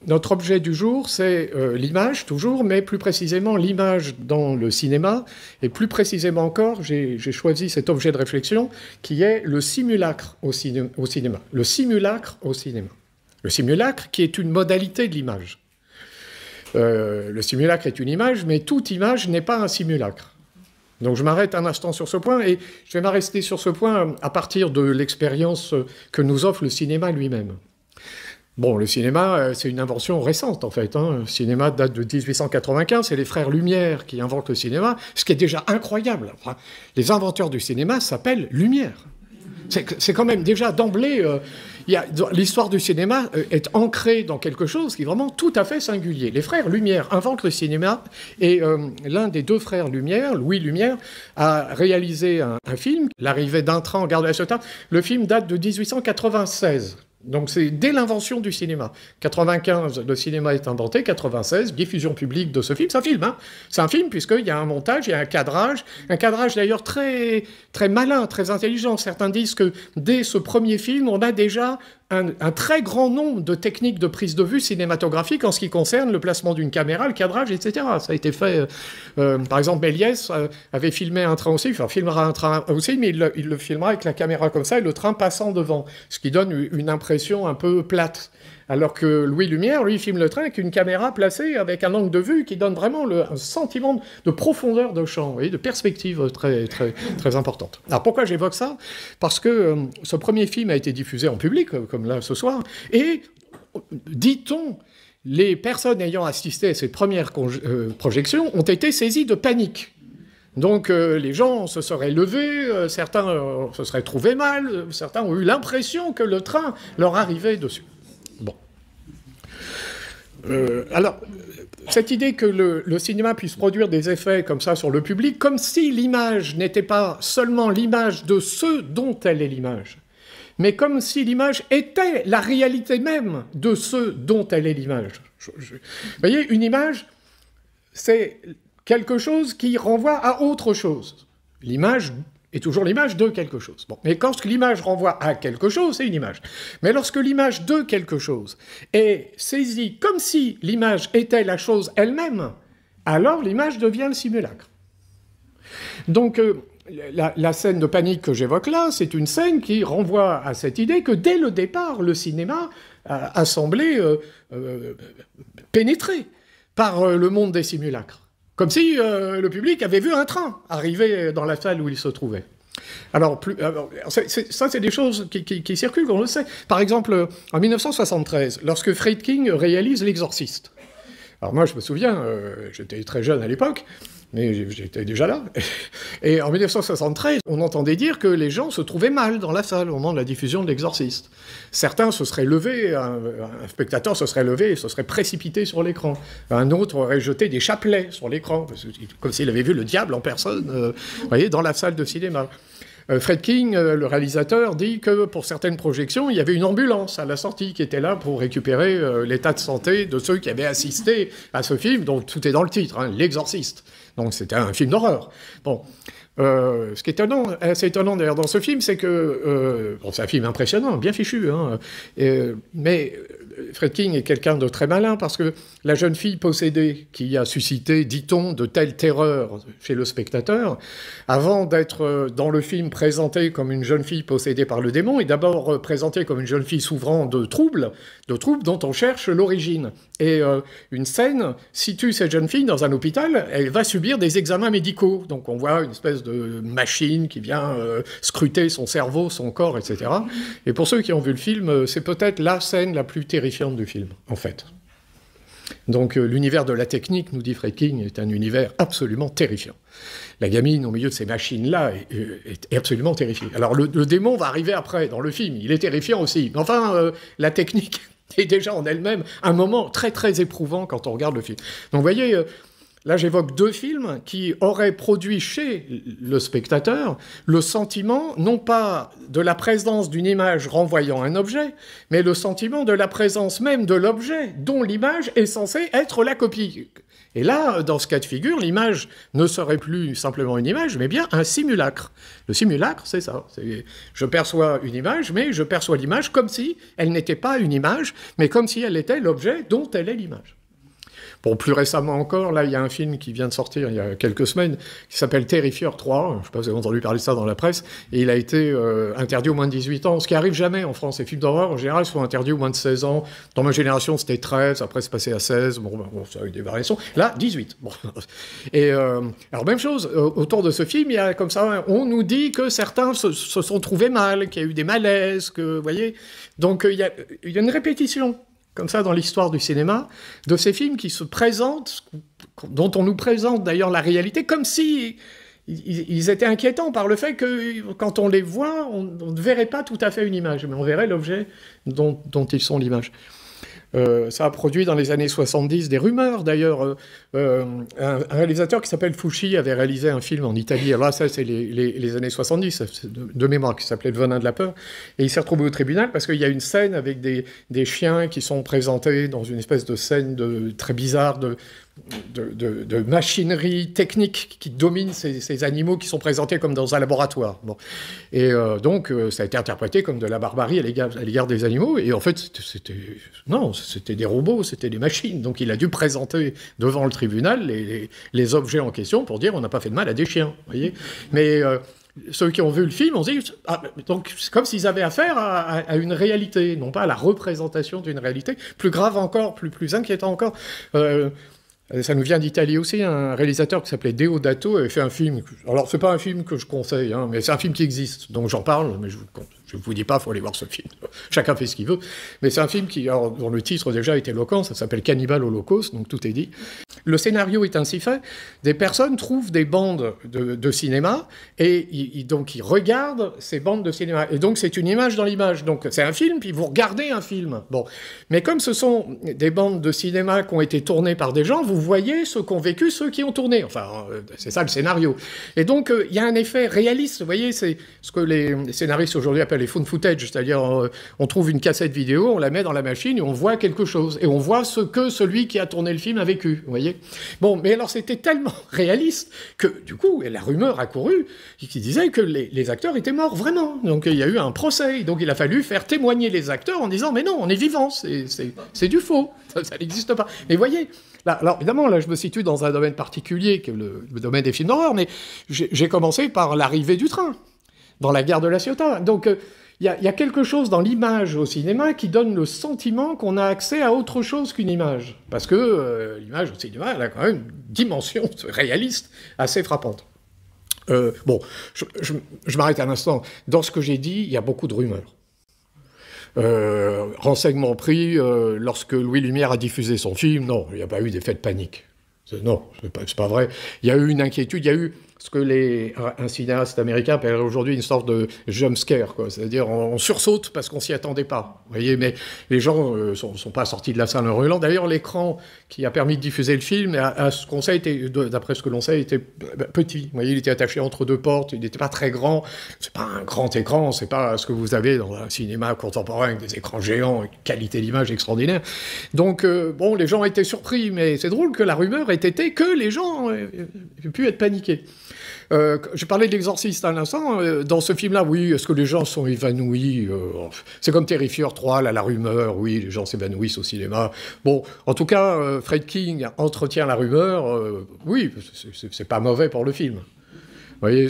Notre objet du jour, c'est l'image, toujours, mais plus précisément l'image dans le cinéma. Et plus précisément encore, j'ai choisi cet objet de réflexion qui est le simulacre au cinéma. Le simulacre au cinéma. Le simulacre qui est une modalité de l'image. Le simulacre est une image, mais toute image n'est pas un simulacre. Donc je m'arrête un instant sur ce point, et je vais m'arrêter sur ce point à partir de l'expérience que nous offre le cinéma lui-même. Bon, le cinéma, c'est une invention récente, en fait. Le cinéma date de 1895, c'est les frères Lumière qui inventent le cinéma, ce qui est déjà incroyable. Enfin, les inventeurs du cinéma s'appellent Lumière. C'est quand même déjà d'emblée... l'histoire du cinéma est ancrée dans quelque chose qui est vraiment tout à fait singulier. Les frères Lumière inventent le cinéma, et l'un des deux frères Lumière, Louis Lumière, a réalisé un film, L'arrivée d'un train en gare de la Ciotat. Le film date de 1896. Donc c'est dès l'invention du cinéma. 95, le cinéma est inventé. 96, diffusion publique de ce film. C'est un film, hein. C'est un film puisqu'il y a un montage, il y a un cadrage d'ailleurs très, très malin, très intelligent. Certains disent que dès ce premier film, on a déjà un très grand nombre de techniques de prise de vue cinématographique en ce qui concerne le placement d'une caméra, le cadrage, etc. Ça a été fait... par exemple, Méliès avait filmé un train aussi, enfin, filmera un train aussi, mais il le filmera avec la caméra comme ça et le train passant devant, ce qui donne une impression un peu plate. Alors que Louis Lumière, lui, filme le train avec une caméra placée avec un angle de vue qui donne vraiment un sentiment de profondeur de champ et de perspective très, très, très importante. Alors pourquoi j'évoque ça? Parce que ce premier film a été diffusé en public, comme là ce soir, et, dit-on, les personnes ayant assisté à cette première projection ont été saisies de panique. Donc les gens se seraient levés, certains se seraient trouvés mal, certains ont eu l'impression que le train leur arrivait dessus. Bon. Alors, cette idée que le cinéma puisse produire des effets comme ça sur le public, comme si l'image n'était pas seulement l'image de ce dont elle est l'image, mais comme si l'image était la réalité même de ce dont elle est l'image. Vous voyez, une image, c'est quelque chose qui renvoie à autre chose. L'image est toujours l'image de quelque chose. Bon. Mais quand l'image renvoie à quelque chose, c'est une image. Mais lorsque l'image de quelque chose est saisie comme si l'image était la chose elle-même, alors l'image devient le simulacre. Donc la scène de panique que j'évoque là, c'est une scène qui renvoie à cette idée que dès le départ, le cinéma a semblé pénétré par le monde des simulacres. Comme si le public avait vu un train arriver dans la salle où il se trouvait. Alors, ça, c'est des choses qui circulent, on le sait. Par exemple, en 1973, lorsque Friedkin réalise L'Exorciste. Alors moi, je me souviens, j'étais très jeune à l'époque, mais j'étais déjà là. Et en 1973, on entendait dire que les gens se trouvaient mal dans la salle au moment de la diffusion de L'Exorciste. Certains se seraient levés, un spectateur se serait levé et se serait précipité sur l'écran. Un autre aurait jeté des chapelets sur l'écran, comme s'il avait vu le diable en personne, vous voyez, dans la salle de cinéma. Friedkin, le réalisateur, dit que pour certaines projections, il y avait une ambulance à la sortie qui était là pour récupérer l'état de santé de ceux qui avaient assisté à ce film, donc tout est dans le titre, hein, L'Exorciste. Donc c'était un film d'horreur. Bon, ce qui est étonnant, assez étonnant d'ailleurs dans ce film, c'est que... bon, c'est un film impressionnant, bien fichu, hein, mais Friedkin est quelqu'un de très malin parce que la jeune fille possédée qui a suscité, dit-on, de telles terreurs chez le spectateur, avant d'être dans le film présentée comme une jeune fille possédée par le démon, est d'abord présentée comme une jeune fille souffrant de troubles dont on cherche l'origine. Et une scène situe cette jeune fille dans un hôpital, elle va subir des examens médicaux. Donc on voit une espèce de machine qui vient scruter son cerveau, son corps, etc. Et pour ceux qui ont vu le film, c'est peut-être la scène la plus terrifiante du film, en fait. Donc l'univers de la technique, nous dit Friedkin, est un univers absolument terrifiant. La gamine au milieu de ces machines-là est absolument terrifiée. Alors le démon va arriver après, dans le film, il est terrifiant aussi. Mais enfin, la technique est déjà en elle-même un moment très très éprouvant quand on regarde le film. Donc vous voyez, là j'évoque deux films qui auraient produit chez le spectateur le sentiment, non pas de la présence d'une image renvoyant un objet, mais le sentiment de la présence même de l'objet dont l'image est censée être la copie. Et là, dans ce cas de figure, l'image ne serait plus simplement une image, mais bien un simulacre. Le simulacre, c'est ça. Je perçois une image, mais je perçois l'image comme si elle n'était pas une image, mais comme si elle était l'objet dont elle est l'image. Bon, plus récemment encore, là, il y a un film qui vient de sortir il y a quelques semaines, qui s'appelle Terrifier 3, je ne sais pas si vous avez entendu parler de ça dans la presse, et il a été interdit aux moins de 18 ans, ce qui arrive jamais en France. Les films d'horreur, en général, sont interdits aux moins de 16 ans. Dans ma génération, c'était 13, après c'est passé à 16, bon, ça a eu des variations. Là, 18. Bon. Et alors, même chose, autour de ce film, il y a comme ça, on nous dit que certains se sont trouvés mal, qu'il y a eu des malaises, que, vous voyez. Donc, il y a une répétition comme ça dans l'histoire du cinéma, de ces films qui se présentent, dont on nous présente d'ailleurs la réalité, comme si ils étaient inquiétants par le fait que quand on les voit, on ne verrait pas tout à fait une image, mais on verrait l'objet dont ils sont l'image. Ça a produit dans les années 70 des rumeurs, d'ailleurs. Un réalisateur qui s'appelle Fucci avait réalisé un film en Italie. Alors là, ça, c'est les années 70, de mémoire, qui s'appelait Le Venin de la peur. Et il s'est retrouvé au tribunal parce qu'il y a une scène avec des chiens qui sont présentés dans une espèce de scène très bizarre de machinerie technique qui domine ces animaux qui sont présentés comme dans un laboratoire. Bon. Et donc, ça a été interprété comme de la barbarie à l'égard des animaux. Et en fait, c'était des robots, c'était des machines. Donc, il a dû présenter devant le tribunal les objets en question pour dire on n'a pas fait de mal à des chiens. Vous voyez. Mais ceux qui ont vu le film ont dit donc c'est comme s'ils avaient affaire à une réalité, non pas à la représentation d'une réalité. Plus grave encore, plus inquiétant encore. Ça nous vient d'Italie aussi, un réalisateur qui s'appelait Deodato avait fait un film. Alors, c'est pas un film que je conseille, hein, mais c'est un film qui existe, donc j'en parle, mais je vous dis pas, il faut aller voir ce film. Chacun fait ce qu'il veut. Mais c'est un film dont le titre déjà est éloquent, ça s'appelle Cannibal Holocaust, donc tout est dit. Le scénario est ainsi fait, des personnes trouvent des bandes de cinéma, et donc ils regardent ces bandes de cinéma. Et donc c'est une image dans l'image. Donc c'est un film, puis vous regardez un film. Bon. Mais comme ce sont des bandes de cinéma qui ont été tournées par des gens, vous voyez ce qu'ont vécu ceux qui ont tourné. Enfin, c'est ça le scénario. Et donc il y a un effet réaliste. Vous voyez, c'est ce que les scénaristes aujourd'hui appellent les found footage, c'est-à-dire on trouve une cassette vidéo, on la met dans la machine et on voit quelque chose. Et on voit ce que celui qui a tourné le film a vécu. Vous voyez. Bon, mais alors c'était tellement réaliste que, du coup, la rumeur a couru qui disait que les acteurs étaient morts, vraiment. Donc il y a eu un procès, donc il a fallu faire témoigner les acteurs en disant « Mais non, on est vivants, c'est du faux, ça n'existe pas. » Mais voyez, là, alors évidemment, là je me situe dans un domaine particulier, que le domaine des films d'horreur, mais j'ai commencé par l'arrivée du train, dans la gare de La Ciotat. Donc il y a quelque chose dans l'image au cinéma qui donne le sentiment qu'on a accès à autre chose qu'une image. Parce que l'image au cinéma, elle a quand même une dimension réaliste assez frappante. Bon, je m'arrête un instant. Dans ce que j'ai dit, il y a beaucoup de rumeurs. Renseignement pris, lorsque Louis Lumière a diffusé son film, non, il n'y a pas eu d'effet de panique. Non, c'est pas vrai. Il y a eu une inquiétude, il y a eu ce que un cinéaste américain appelle aujourd'hui une sorte de jump scare, quoi. C'est-à-dire on sursaute parce qu'on s'y attendait pas. Vous voyez, mais les gens sont pas sortis de la salle en hurlant. D'ailleurs, l'écran qui a permis de diffuser le film, d'après ce que l'on sait, était petit. Vous voyez, il était attaché entre deux portes, il n'était pas très grand. C'est pas un grand écran, c'est pas ce que vous avez dans un cinéma contemporain avec des écrans géants, une qualité d'image extraordinaire. Donc, bon, les gens étaient surpris, mais c'est drôle que la rumeur ait été que les gens aient pu être paniqués. Je parlais de l'Exorciste à l'instant. Dans ce film-là, oui, est-ce que les gens sont évanouis c'est comme Terrifier 3, là, la rumeur, oui, les gens s'évanouissent au cinéma. Bon, en tout cas, Fred King entretient la rumeur. Oui, c'est pas mauvais pour le film. Vous voyez,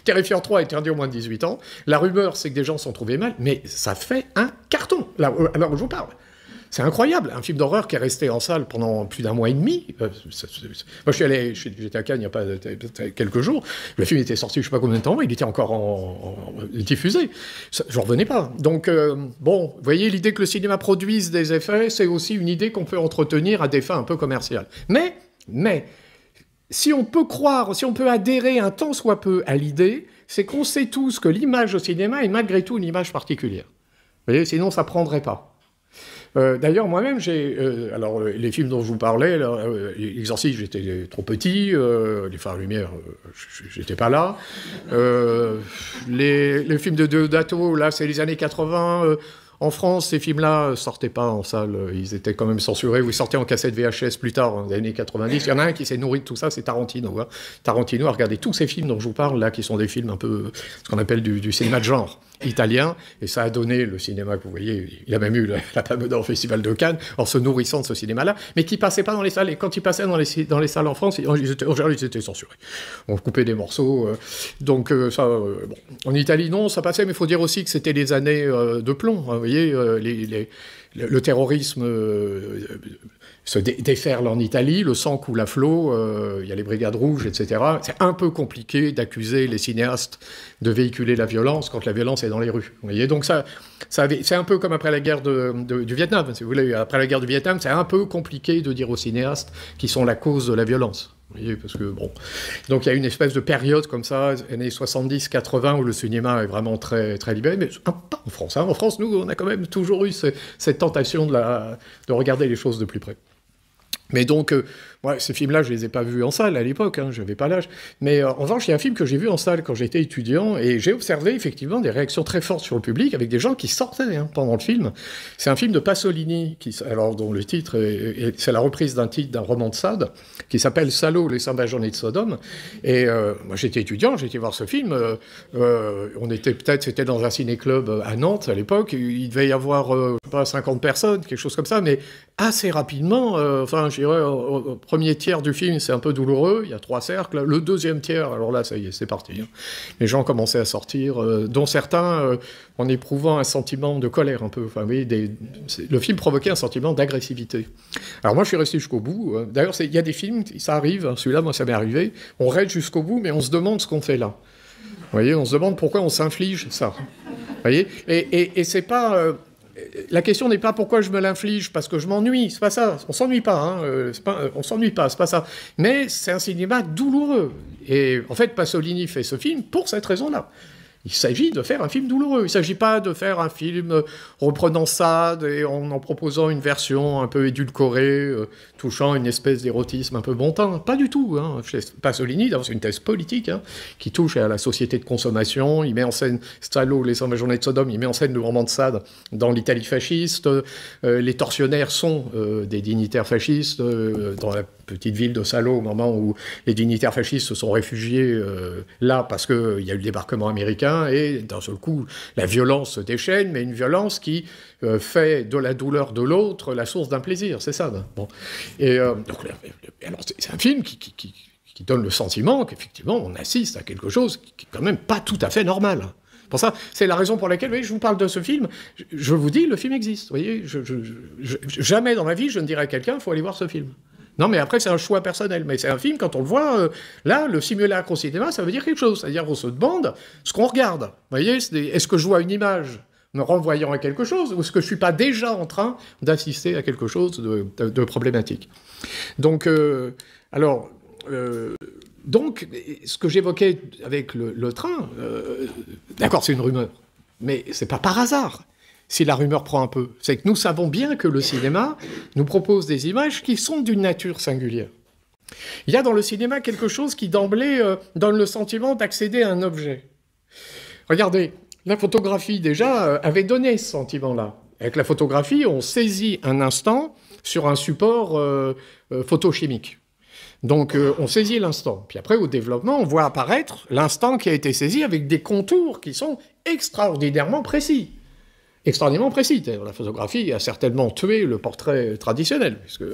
Terrifier 3 est interdit au moins de 18 ans. La rumeur, c'est que des gens s'en trouvaient mal, mais ça fait un carton, là, alors que je vous parle. C'est incroyable, un film d'horreur qui est resté en salle pendant plus d'un mois et demi. Moi, j'étais à Cannes il n'y a pas quelques jours. Le film était sorti, je ne sais pas combien de temps, il était encore diffusé. Je n'en revenais pas. Donc, bon, vous voyez, l'idée que le cinéma produise des effets, c'est aussi une idée qu'on peut entretenir à des fins un peu commerciales. Mais, si on peut croire, si on peut adhérer un tant soit peu à l'idée, c'est qu'on sait tous que l'image au cinéma est malgré tout une image particulière. Vous voyez, sinon ça ne prendrait pas. D'ailleurs, moi-même, alors, les films dont je vous parlais, L'Exorciste, j'étais trop petit, Les Frères Lumière, j'étais pas là. Les films de Deodato, là, c'est les années 80. En France, ces films-là sortaient pas en salle, ils étaient quand même censurés, ou ils sortaient en cassette VHS plus tard, dans les années 90. Il y en a un qui s'est nourri de tout ça, c'est Tarantino. Hein. Tarantino a regardé tous ces films dont je vous parle, là, qui sont des films un peu, ce qu'on appelle du cinéma de genre italien, et ça a donné le cinéma que vous voyez, il a même eu la Palme d'Or au Festival de Cannes, en se nourrissant de ce cinéma-là, mais qui passait pas dans les salles, et quand il passait dans les salles en France, en général, ils étaient censurés. On coupait des morceaux, donc ça, bon. En Italie, non, ça passait, mais il faut dire aussi que c'était les années de plomb, hein, vous voyez, le terrorisme se déferle en Italie, le sang coule à flot, il y a les brigades rouges, etc. C'est un peu compliqué d'accuser les cinéastes de véhiculer la violence quand la violence est dans les rues. Vous voyez, donc c'est un peu comme après la guerre du Vietnam. Si vous voulez, après la guerre du Vietnam, c'est un peu compliqué de dire aux cinéastes qu'ils sont la cause de la violence. Vous voyez, parce que bon, donc il y a une espèce de période comme ça, années 70-80, où le cinéma est vraiment très, très libéré, mais pas en France. Hein. En France, nous, on a quand même toujours eu cette tentation de regarder les choses de plus près. Mais donc, moi, ces films-là, je les ai pas vus en salle à l'époque, hein, je n'avais pas l'âge. Mais en revanche, il y a un film que j'ai vu en salle quand j'étais étudiant, et j'ai observé effectivement des réactions très fortes sur le public, avec des gens qui sortaient pendant le film. C'est un film de Pasolini, dont le titre, c'est la reprise d'un titre d'un roman de Sade, qui s'appelle Salaud, les Saint-Benjamin de Sodome. Et moi, j'étais étudiant, j'étais voir ce film. C'était dans un ciné-club à Nantes à l'époque. Il devait y avoir, je sais pas, 50 personnes, quelque chose comme ça, mais assez rapidement, je dirais, au premier tiers du film, c'est un peu douloureux, il y a 3 cercles. Le deuxième tiers, alors là, ça y est, c'est parti. Hein. Les gens commençaient à sortir, dont certains en éprouvant un sentiment de colère un peu. Enfin, oui, le film provoquait un sentiment d'agressivité. Alors moi, je suis resté jusqu'au bout. D'ailleurs, il y a des films, ça arrive, hein, celui-là, moi, ça m'est arrivé, on reste jusqu'au bout, mais on se demande ce qu'on fait là. Vous voyez, on se demande pourquoi on s'inflige ça. Vous voyez, et c'est pas... la question n'est pas pourquoi je me l'inflige, parce que je m'ennuie, c'est pas ça. On s'ennuie pas, hein, on s'ennuie pas, c'est pas ça. Mais c'est un cinéma douloureux. Et en fait, Pasolini fait ce film pour cette raison-là. Il s'agit de faire un film douloureux. Il ne s'agit pas de faire un film reprenant Sade et en proposant une version un peu édulcorée, touchant une espèce d'érotisme un peu bontin. Pas du tout. Hein. Pasolini, c'est une thèse politique hein, qui touche à la société de consommation. Il met en scène Salaud, les Saint-Benjamin de Sodome. Il met en scène le roman de Sade dans l'Italie fasciste. Les tortionnaires sont des dignitaires fascistes dans la petite ville de Salaud, au moment où les dignitaires fascistes se sont réfugiés là parce qu'il y a eu le débarquement américain, et d'un seul coup, la violence se déchaîne, mais une violence qui fait de la douleur de l'autre la source d'un plaisir, c'est ça. Bon. Et donc, alors, c'est un film qui donne le sentiment qu'effectivement, on assiste à quelque chose qui est quand même pas tout à fait normal. Pour ça, c'est la raison pour laquelle, vous voyez, je vous parle de ce film. Je vous dis, le film existe. Vous voyez, jamais dans ma vie, je ne dirais à quelqu'un, il faut aller voir ce film. Non, mais après, c'est un choix personnel. Mais c'est un film, quand on le voit, là, le simulacre au cinéma, ça veut dire quelque chose. C'est-à-dire qu'on se demande ce qu'on regarde. Vous voyez, est-ce que je vois une image me renvoyant à quelque chose, ou est-ce que je ne suis pas déjà en train d'assister à quelque chose de problématique. Donc, donc, ce que j'évoquais avec le train, d'accord, c'est une rumeur, mais c'est pas par hasard. Si la rumeur prend un peu, c'est que nous savons bien que le cinéma nous propose des images qui sont d'une nature singulière. Il y a dans le cinéma quelque chose qui d'emblée donne le sentiment d'accéder à un objet. Regardez, la photographie déjà avait donné ce sentiment-là. Avec la photographie, on saisit un instant sur un support photochimique. Donc on saisit l'instant. Puis après, au développement, on voit apparaître l'instant qui a été saisi avec des contours qui sont extraordinairement précis. Extraordinairement précis. La photographie a certainement tué le portrait traditionnel, puisque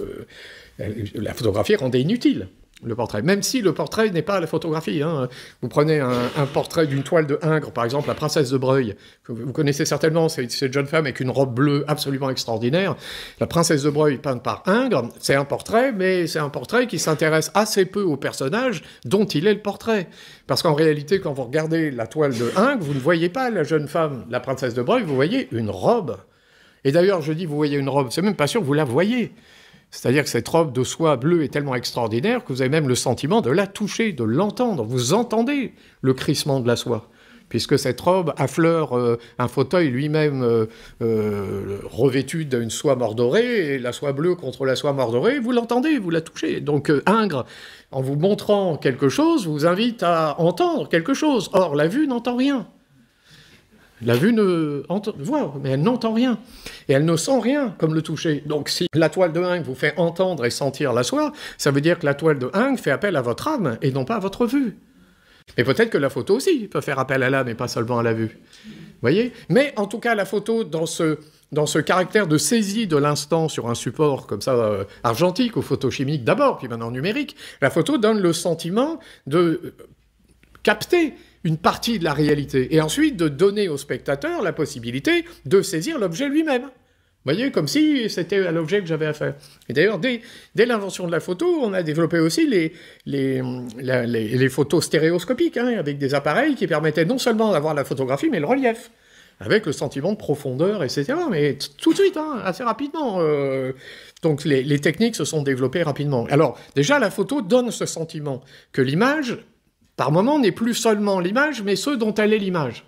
la photographie rendait inutile le portrait, même si le portrait n'est pas la photographie. Hein. Vous prenez un portrait d'une toile de Ingres, par exemple, la princesse de Breuil, que vous connaissez certainement, c'est cette jeune femme avec une robe bleue absolument extraordinaire. La princesse de Breuil, peinte par Ingres, c'est un portrait, mais c'est un portrait qui s'intéresse assez peu au personnage dont il est le portrait. Parce qu'en réalité, quand vous regardez la toile de Ingres, vous ne voyez pas la jeune femme, la princesse de Breuil, vous voyez une robe. Et d'ailleurs, je dis vous voyez une robe, c'est même pas sûr que vous la voyez. C'est-à-dire que cette robe de soie bleue est tellement extraordinaire que vous avez même le sentiment de la toucher, de l'entendre. Vous entendez le crissement de la soie. puisque cette robe affleure un fauteuil lui-même revêtu d'une soie mordorée, et la soie bleue contre la soie mordorée, vous l'entendez, vous la touchez. Donc Ingres, en vous montrant quelque chose, vous invite à entendre quelque chose. Or, la vue n'entend rien. La vue voit, mais elle n'entend rien. Et elle ne sent rien, comme le toucher. Donc si la toile de Ingres vous fait entendre et sentir la soie, ça veut dire que la toile de Ingres fait appel à votre âme, et non pas à votre vue. Mais peut-être que la photo aussi peut faire appel à l'âme, et pas seulement à la vue. Vous voyez? Mais en tout cas, la photo, dans ce caractère de saisie de l'instant sur un support comme ça, argentique ou photochimique d'abord, puis maintenant numérique, la photo donne le sentiment de capter une partie de la réalité, et ensuite de donner au spectateur la possibilité de saisir l'objet lui-même. Vous voyez, comme si c'était à l'objet que j'avais affaire. Et d'ailleurs, dès l'invention de la photo, on a développé aussi les photos stéréoscopiques, hein, avec des appareils qui permettaient non seulement d'avoir la photographie, mais le relief, avec le sentiment de profondeur, etc. Mais tout de suite, hein, assez rapidement. Donc les techniques se sont développées rapidement. Alors, déjà, la photo donne ce sentiment que l'image, par moment, n'est plus seulement l'image, mais ce dont elle est l'image.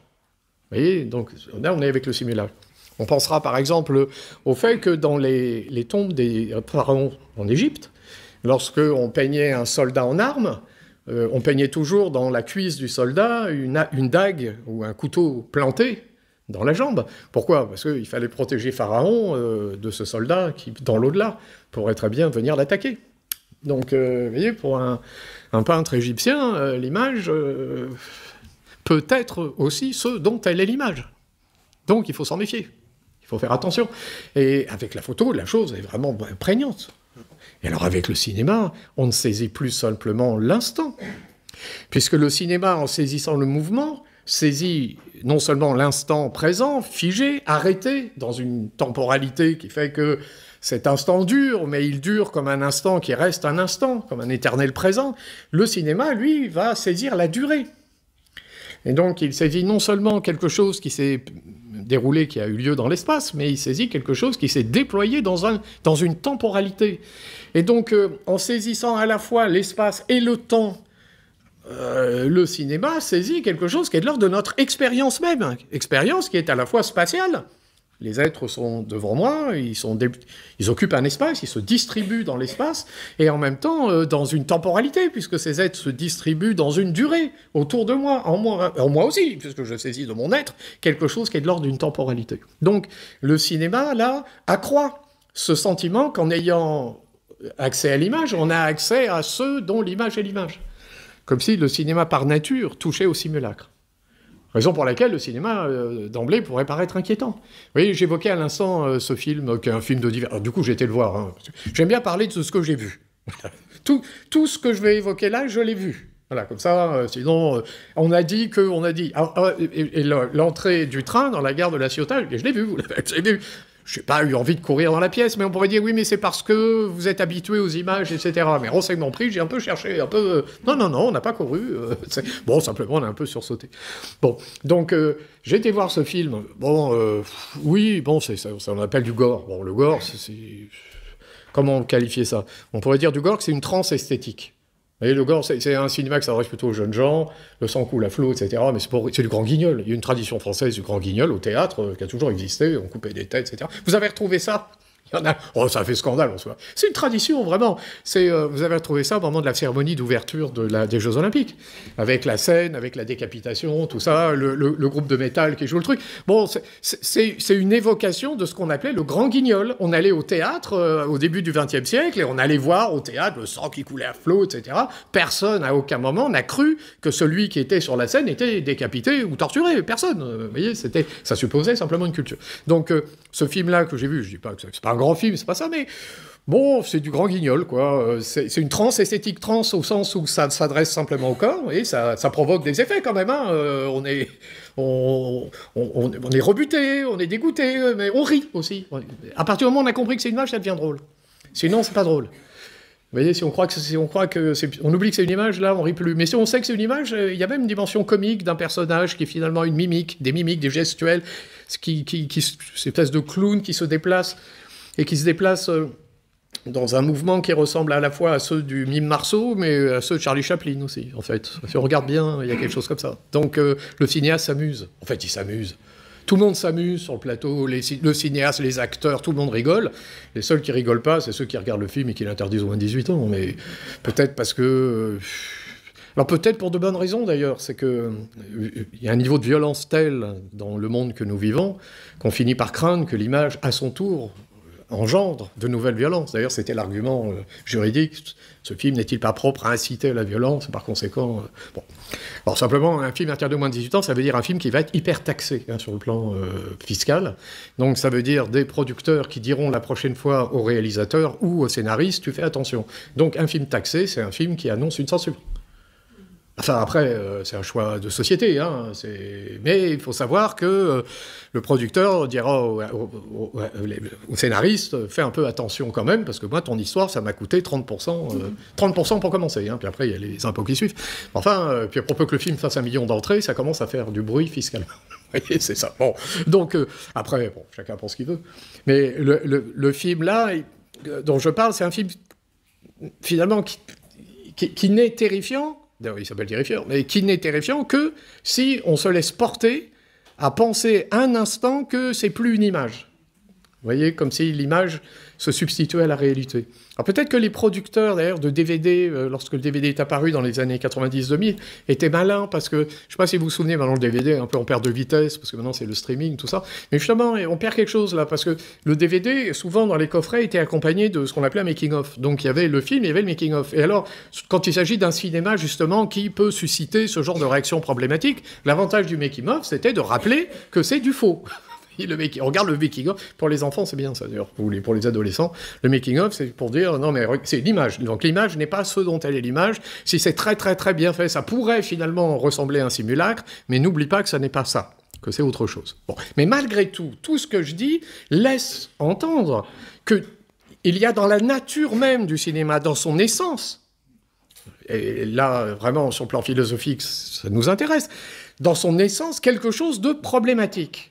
Vous voyez, donc là, on est avec le simulacre. On pensera par exemple au fait que dans les tombes des pharaons en Égypte, lorsqu'on peignait un soldat en armes, on peignait toujours dans la cuisse du soldat une dague ou un couteau planté dans la jambe. Pourquoi? Parce qu'il fallait protéger Pharaon de ce soldat qui, dans l'au-delà, pourrait très bien venir l'attaquer. Donc, vous voyez, pour un peintre égyptien, l'image peut être aussi ce dont elle est l'image. Donc, il faut s'en méfier. Il faut faire attention. Et avec la photo, la chose est vraiment prégnante. Et alors, avec le cinéma, on ne saisit plus simplement l'instant. Puisque le cinéma, en saisissant le mouvement, saisit non seulement l'instant présent, figé, arrêté, dans une temporalité qui fait que cet instant dure, mais il dure comme un instant qui reste un instant, comme un éternel présent. Le cinéma, lui, va saisir la durée. Et donc, il saisit non seulement quelque chose qui s'est déroulé, qui a eu lieu dans l'espace, mais il saisit quelque chose qui s'est déployé dans une temporalité. Et donc, en saisissant à la fois l'espace et le temps, le cinéma saisit quelque chose qui est de l'ordre de notre expérience même, expérience qui est à la fois spatiale. Les êtres sont devant moi, ils occupent un espace, ils se distribuent dans l'espace, et en même temps dans une temporalité, puisque ces êtres se distribuent dans une durée autour de moi, en moi aussi, puisque je saisis de mon être quelque chose qui est de l'ordre d'une temporalité. Donc le cinéma, là, accroît ce sentiment qu'en ayant accès à l'image, on a accès à ceux dont l'image est l'image. Comme si le cinéma, par nature, touchait au simulacre. Raison pour laquelle le cinéma, d'emblée, pourrait paraître inquiétant. Vous voyez, j'évoquais à l'instant ce film, qui est un film de divers... Alors, du coup, j'ai été le voir. Hein. J'aime bien parler de ce que j'ai vu. Tout ce que je vais évoquer là, je l'ai vu. Voilà, comme ça, sinon, on a dit. Et l'entrée du train dans la gare de La Ciotat, je l'ai vu, vous l'avez vu. Je n'ai pas eu envie de courir dans la pièce, mais on pourrait dire, oui, mais c'est parce que vous êtes habitué aux images, etc. Mais renseignement pris, j'ai un peu cherché, un peu... Non, on n'a pas couru. Bon, simplement, on a un peu sursauté. Bon, donc, j'ai été voir ce film. Bon, oui, bon, ça on appelle du gore. Bon, le gore, c'est... Comment qualifier ça? On pourrait dire du gore que c'est une transe esthétique. Vous voyez, le gore, c'est un cinéma qui s'adresse plutôt aux jeunes gens, le sang coule à flot, etc. Mais c'est du grand guignol. Il y a une tradition française du grand guignol au théâtre qui a toujours existé, on coupait des têtes, etc. Vous avez retrouvé ça? Il y en a... Oh, ça a fait scandale en soi. C'est une tradition, vraiment. Vous avez retrouvé ça au moment de la cérémonie d'ouverture des Jeux Olympiques, avec la scène, avec la décapitation, tout ça, le groupe de métal qui joue le truc. Bon, c'est une évocation de ce qu'on appelait le grand guignol. On allait au théâtre au début du XXe siècle, et on allait voir au théâtre le sang qui coulait à flot, etc. Personne, à aucun moment, n'a cru que celui qui était sur la scène était décapité ou torturé. Personne. Vous voyez, ça supposait simplement une culture. Donc, ce film-là que j'ai vu, je dis pas que c'est pas un grand film, c'est pas ça, mais bon, c'est du grand guignol, quoi. C'est une transe esthétique, transe au sens où ça s'adresse simplement au corps, et ça provoque des effets quand même, hein. On est rebuté, on est dégoûté, mais on rit aussi. À partir du moment où on a compris que c'est une image, ça devient drôle. Sinon, c'est pas drôle. Vous voyez, si on oublie que c'est une image, là, on rit plus. Mais si on sait que c'est une image, il y a même une dimension comique d'un personnage qui est finalement une mimique, des gestuels, cette espèce de clown qui se déplace, et qui se déplace dans un mouvement qui ressemble à la fois à ceux du mime Marceau, mais à ceux de Charlie Chaplin aussi, en fait. Si on regarde bien, il y a quelque chose comme ça. Donc le cinéaste s'amuse. En fait, il s'amuse. Tout le monde s'amuse sur le plateau, le cinéaste, les acteurs, tout le monde rigole. Les seuls qui rigolent pas, c'est ceux qui regardent le film et qui l'interdisent aux moins de 18 ans. Mais peut-être parce que... Alors peut-être pour de bonnes raisons d'ailleurs, c'est qu'il y a un niveau de violence tel dans le monde que nous vivons qu'on finit par craindre que l'image, à son tour, engendre de nouvelles violences. D'ailleurs, c'était l'argument juridique. Ce film n'est-il pas propre à inciter à la violence? Par conséquent... bon. Alors simplement, un film interdit de moins de 18 ans, ça veut dire un film qui va être hyper taxé sur le plan fiscal. Donc ça veut dire des producteurs qui diront la prochaine fois au réalisateur ou au scénariste, tu fais attention. Donc un film taxé, c'est un film qui annonce une censure. Enfin, après, c'est un choix de société, hein, mais il faut savoir que le producteur dira au scénariste, fais un peu attention quand même, parce que moi, ton histoire, ça m'a coûté 30%, 30% pour commencer, hein, puis après, il y a les impôts qui suivent. Enfin, puis pour peu que le film fasse 1 million d'entrées, ça commence à faire du bruit fiscalement. Vous voyez, c'est ça. Bon, donc, après, bon, chacun pense ce qu'il veut. Mais le film, là, dont je parle, c'est un film, finalement, qui n'est terrifiant. D'ailleurs, il s'appelle terrifiant, mais qui n'est terrifiant que si on se laisse porter à penser un instant que c'est plus une image. Vous voyez, comme si l'image se substituait à la réalité. Alors peut-être que les producteurs, d'ailleurs, de DVD, lorsque le DVD est apparu dans les années 90-2000, étaient malins, parce que, je ne sais pas si vous vous souvenez, maintenant le DVD, un peu on perd de vitesse, parce que maintenant c'est le streaming, tout ça, mais justement, on perd quelque chose là, parce que le DVD, souvent dans les coffrets, était accompagné de ce qu'on appelait un making-of. Donc il y avait le film, il y avait le making-of. Et alors, quand il s'agit d'un cinéma, justement, qui peut susciter ce genre de réaction problématique, l'avantage du making-of, c'était de rappeler que c'est du faux. On regarde le making-of, pour les enfants c'est bien ça d'ailleurs, pour les adolescents, le making-of c'est pour dire, non mais c'est l'image, donc l'image n'est pas ce dont elle est l'image, si c'est très très très bien fait, ça pourrait finalement ressembler à un simulacre, mais n'oublie pas que ça n'est pas ça, que c'est autre chose. Bon. Mais malgré tout, tout ce que je dis laisse entendre qu'il y a dans la nature même du cinéma, dans son essence, et là vraiment sur le plan philosophique ça nous intéresse, dans son essence quelque chose de problématique.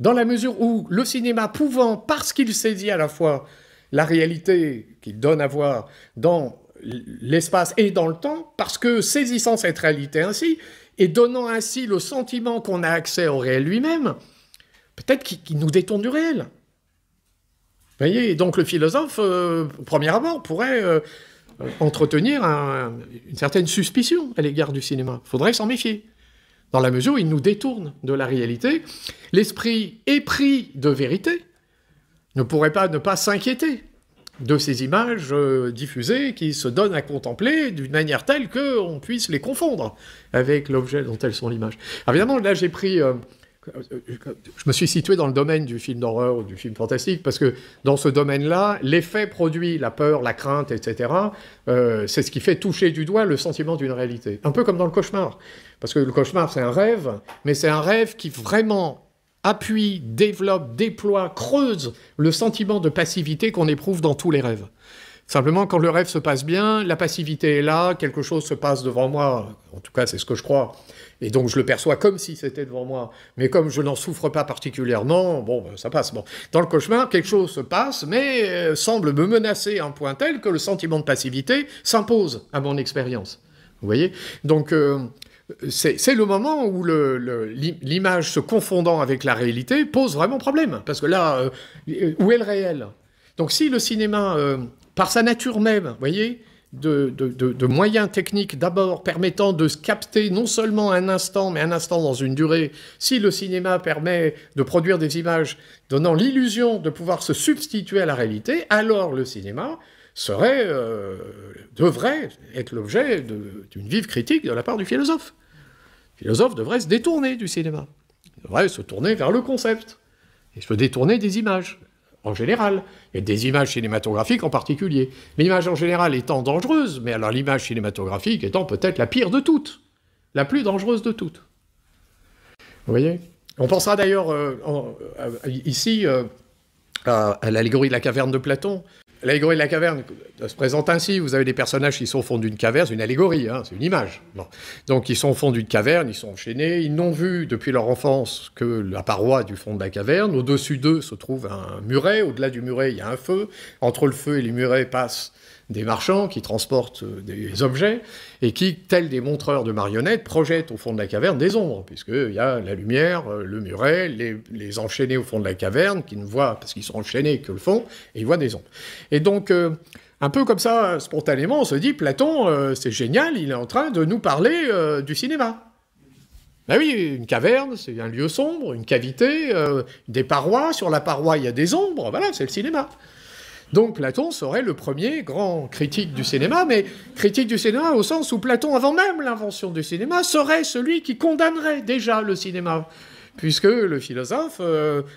Dans la mesure où le cinéma pouvant, parce qu'il saisit à la fois la réalité qu'il donne à voir dans l'espace et dans le temps, parce que saisissant cette réalité ainsi, et donnant ainsi le sentiment qu'on a accès au réel lui-même, peut-être qu'il nous détourne du réel. Vous voyez, donc le philosophe, au premier abord, pourrait entretenir une certaine suspicion à l'égard du cinéma. Il faudrait s'en méfier. Dans la mesure où il nous détourne de la réalité, l'esprit épris de vérité ne pourrait pas ne pas s'inquiéter de ces images diffusées qui se donnent à contempler d'une manière telle qu'on puisse les confondre avec l'objet dont elles sont l'image. Évidemment, là j'ai pris... je me suis situé dans le domaine du film d'horreur ou du film fantastique, parce que dans ce domaine-là, l'effet produit, la peur, la crainte, etc., c'est ce qui fait toucher du doigt le sentiment d'une réalité. Un peu comme dans le cauchemar. Parce que le cauchemar, c'est un rêve, mais c'est un rêve qui vraiment appuie, développe, déploie, creuse le sentiment de passivité qu'on éprouve dans tous les rêves. Simplement, quand le rêve se passe bien, la passivité est là, quelque chose se passe devant moi, en tout cas c'est ce que je crois, et donc je le perçois comme si c'était devant moi, mais comme je n'en souffre pas particulièrement, bon, ça passe. Bon. Dans le cauchemar, quelque chose se passe, mais semble me menacer à un point tel que le sentiment de passivité s'impose à mon expérience. Vous voyez? Donc, c'est le moment où l'image se confondant avec la réalité pose vraiment problème, parce que là, où est le réel? Donc si le cinéma... par sa nature même, vous voyez, de moyens techniques d'abord permettant de capter non seulement un instant, mais un instant dans une durée, si le cinéma permet de produire des images donnant l'illusion de pouvoir se substituer à la réalité, alors le cinéma devrait être l'objet d'une vive critique de la part du philosophe. Le philosophe devrait se détourner du cinéma. Il devrait se tourner vers le concept et se détourner des images. En général, et des images cinématographiques en particulier. L'image en général étant dangereuse, mais alors l'image cinématographique étant peut-être la pire de toutes, la plus dangereuse de toutes. Vous voyez? On pensera d'ailleurs ici à l'allégorie de la caverne de Platon. l'allégorie de la caverne se présente ainsi. Vous avez des personnages qui sont au fond d'une caverne, c'est une allégorie, hein, c'est une image. Bon. Donc ils sont au fond d'une caverne, ils sont enchaînés, ils n'ont vu depuis leur enfance que la paroi du fond de la caverne. Au-dessus d'eux se trouve un muret, au-delà du muret il y a un feu. Entre le feu et les murets passent des marchands qui transportent des objets et qui, tels des montreurs de marionnettes, projettent au fond de la caverne des ombres, puisqu'il y a la lumière, le muret, les enchaînés au fond de la caverne, qui ne voient, parce qu'ils sont enchaînés, que le fond, et ils voient des ombres. Et donc, un peu comme ça, spontanément, on se dit, Platon, c'est génial, il est en train de nous parler du cinéma. Ben oui, une caverne, c'est un lieu sombre, une cavité, des parois, sur la paroi, il y a des ombres, voilà, c'est le cinéma. Donc Platon serait le premier grand critique du cinéma, mais critique du cinéma au sens où Platon, avant même l'invention du cinéma, serait celui qui condamnerait déjà le cinéma, puisque le philosophe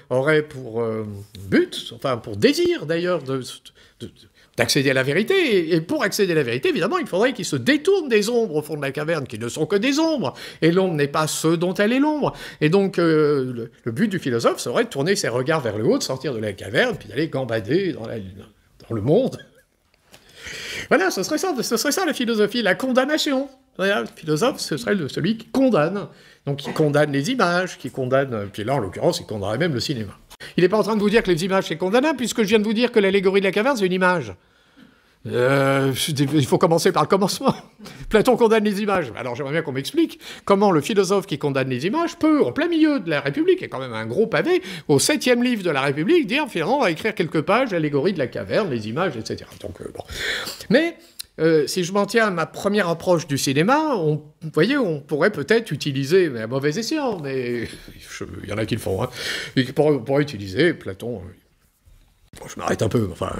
aurait pour but, enfin pour désir d'ailleurs, d'accéder à la vérité, et pour accéder à la vérité, évidemment, il faudrait qu'il se détourne des ombres au fond de la caverne, qui ne sont que des ombres, et l'ombre n'est pas ce dont elle est l'ombre. Et donc, le but du philosophe serait de tourner ses regards vers le haut, de sortir de la caverne, puis d'aller gambader dans le monde. Voilà, ce serait ça la philosophie, la condamnation. Voilà, le philosophe, ce serait celui qui condamne. Donc, qui condamne les images, qui condamne... Puis là, en l'occurrence, il condamnerait même le cinéma. Il n'est pas en train de vous dire que les images, c'est condamnable, puisque je viens de vous dire que l'allégorie de la caverne, c'est une image. Il faut commencer par le commencement. Platon condamne les images. Alors j'aimerais bien qu'on m'explique comment le philosophe qui condamne les images peut, en plein milieu de la République, qui est quand même un gros pavé, au 7e livre de la République, dire finalement on va écrire quelques pages, l'allégorie de la caverne, les images, etc. Donc, bon. Mais si je m'en tiens à ma première approche du cinéma, vous voyez, on pourrait peut-être utiliser, mais à mauvais escient, mais il y en a qui le font, hein, on pourrait utiliser Platon. Bon, je m'arrête un peu, enfin...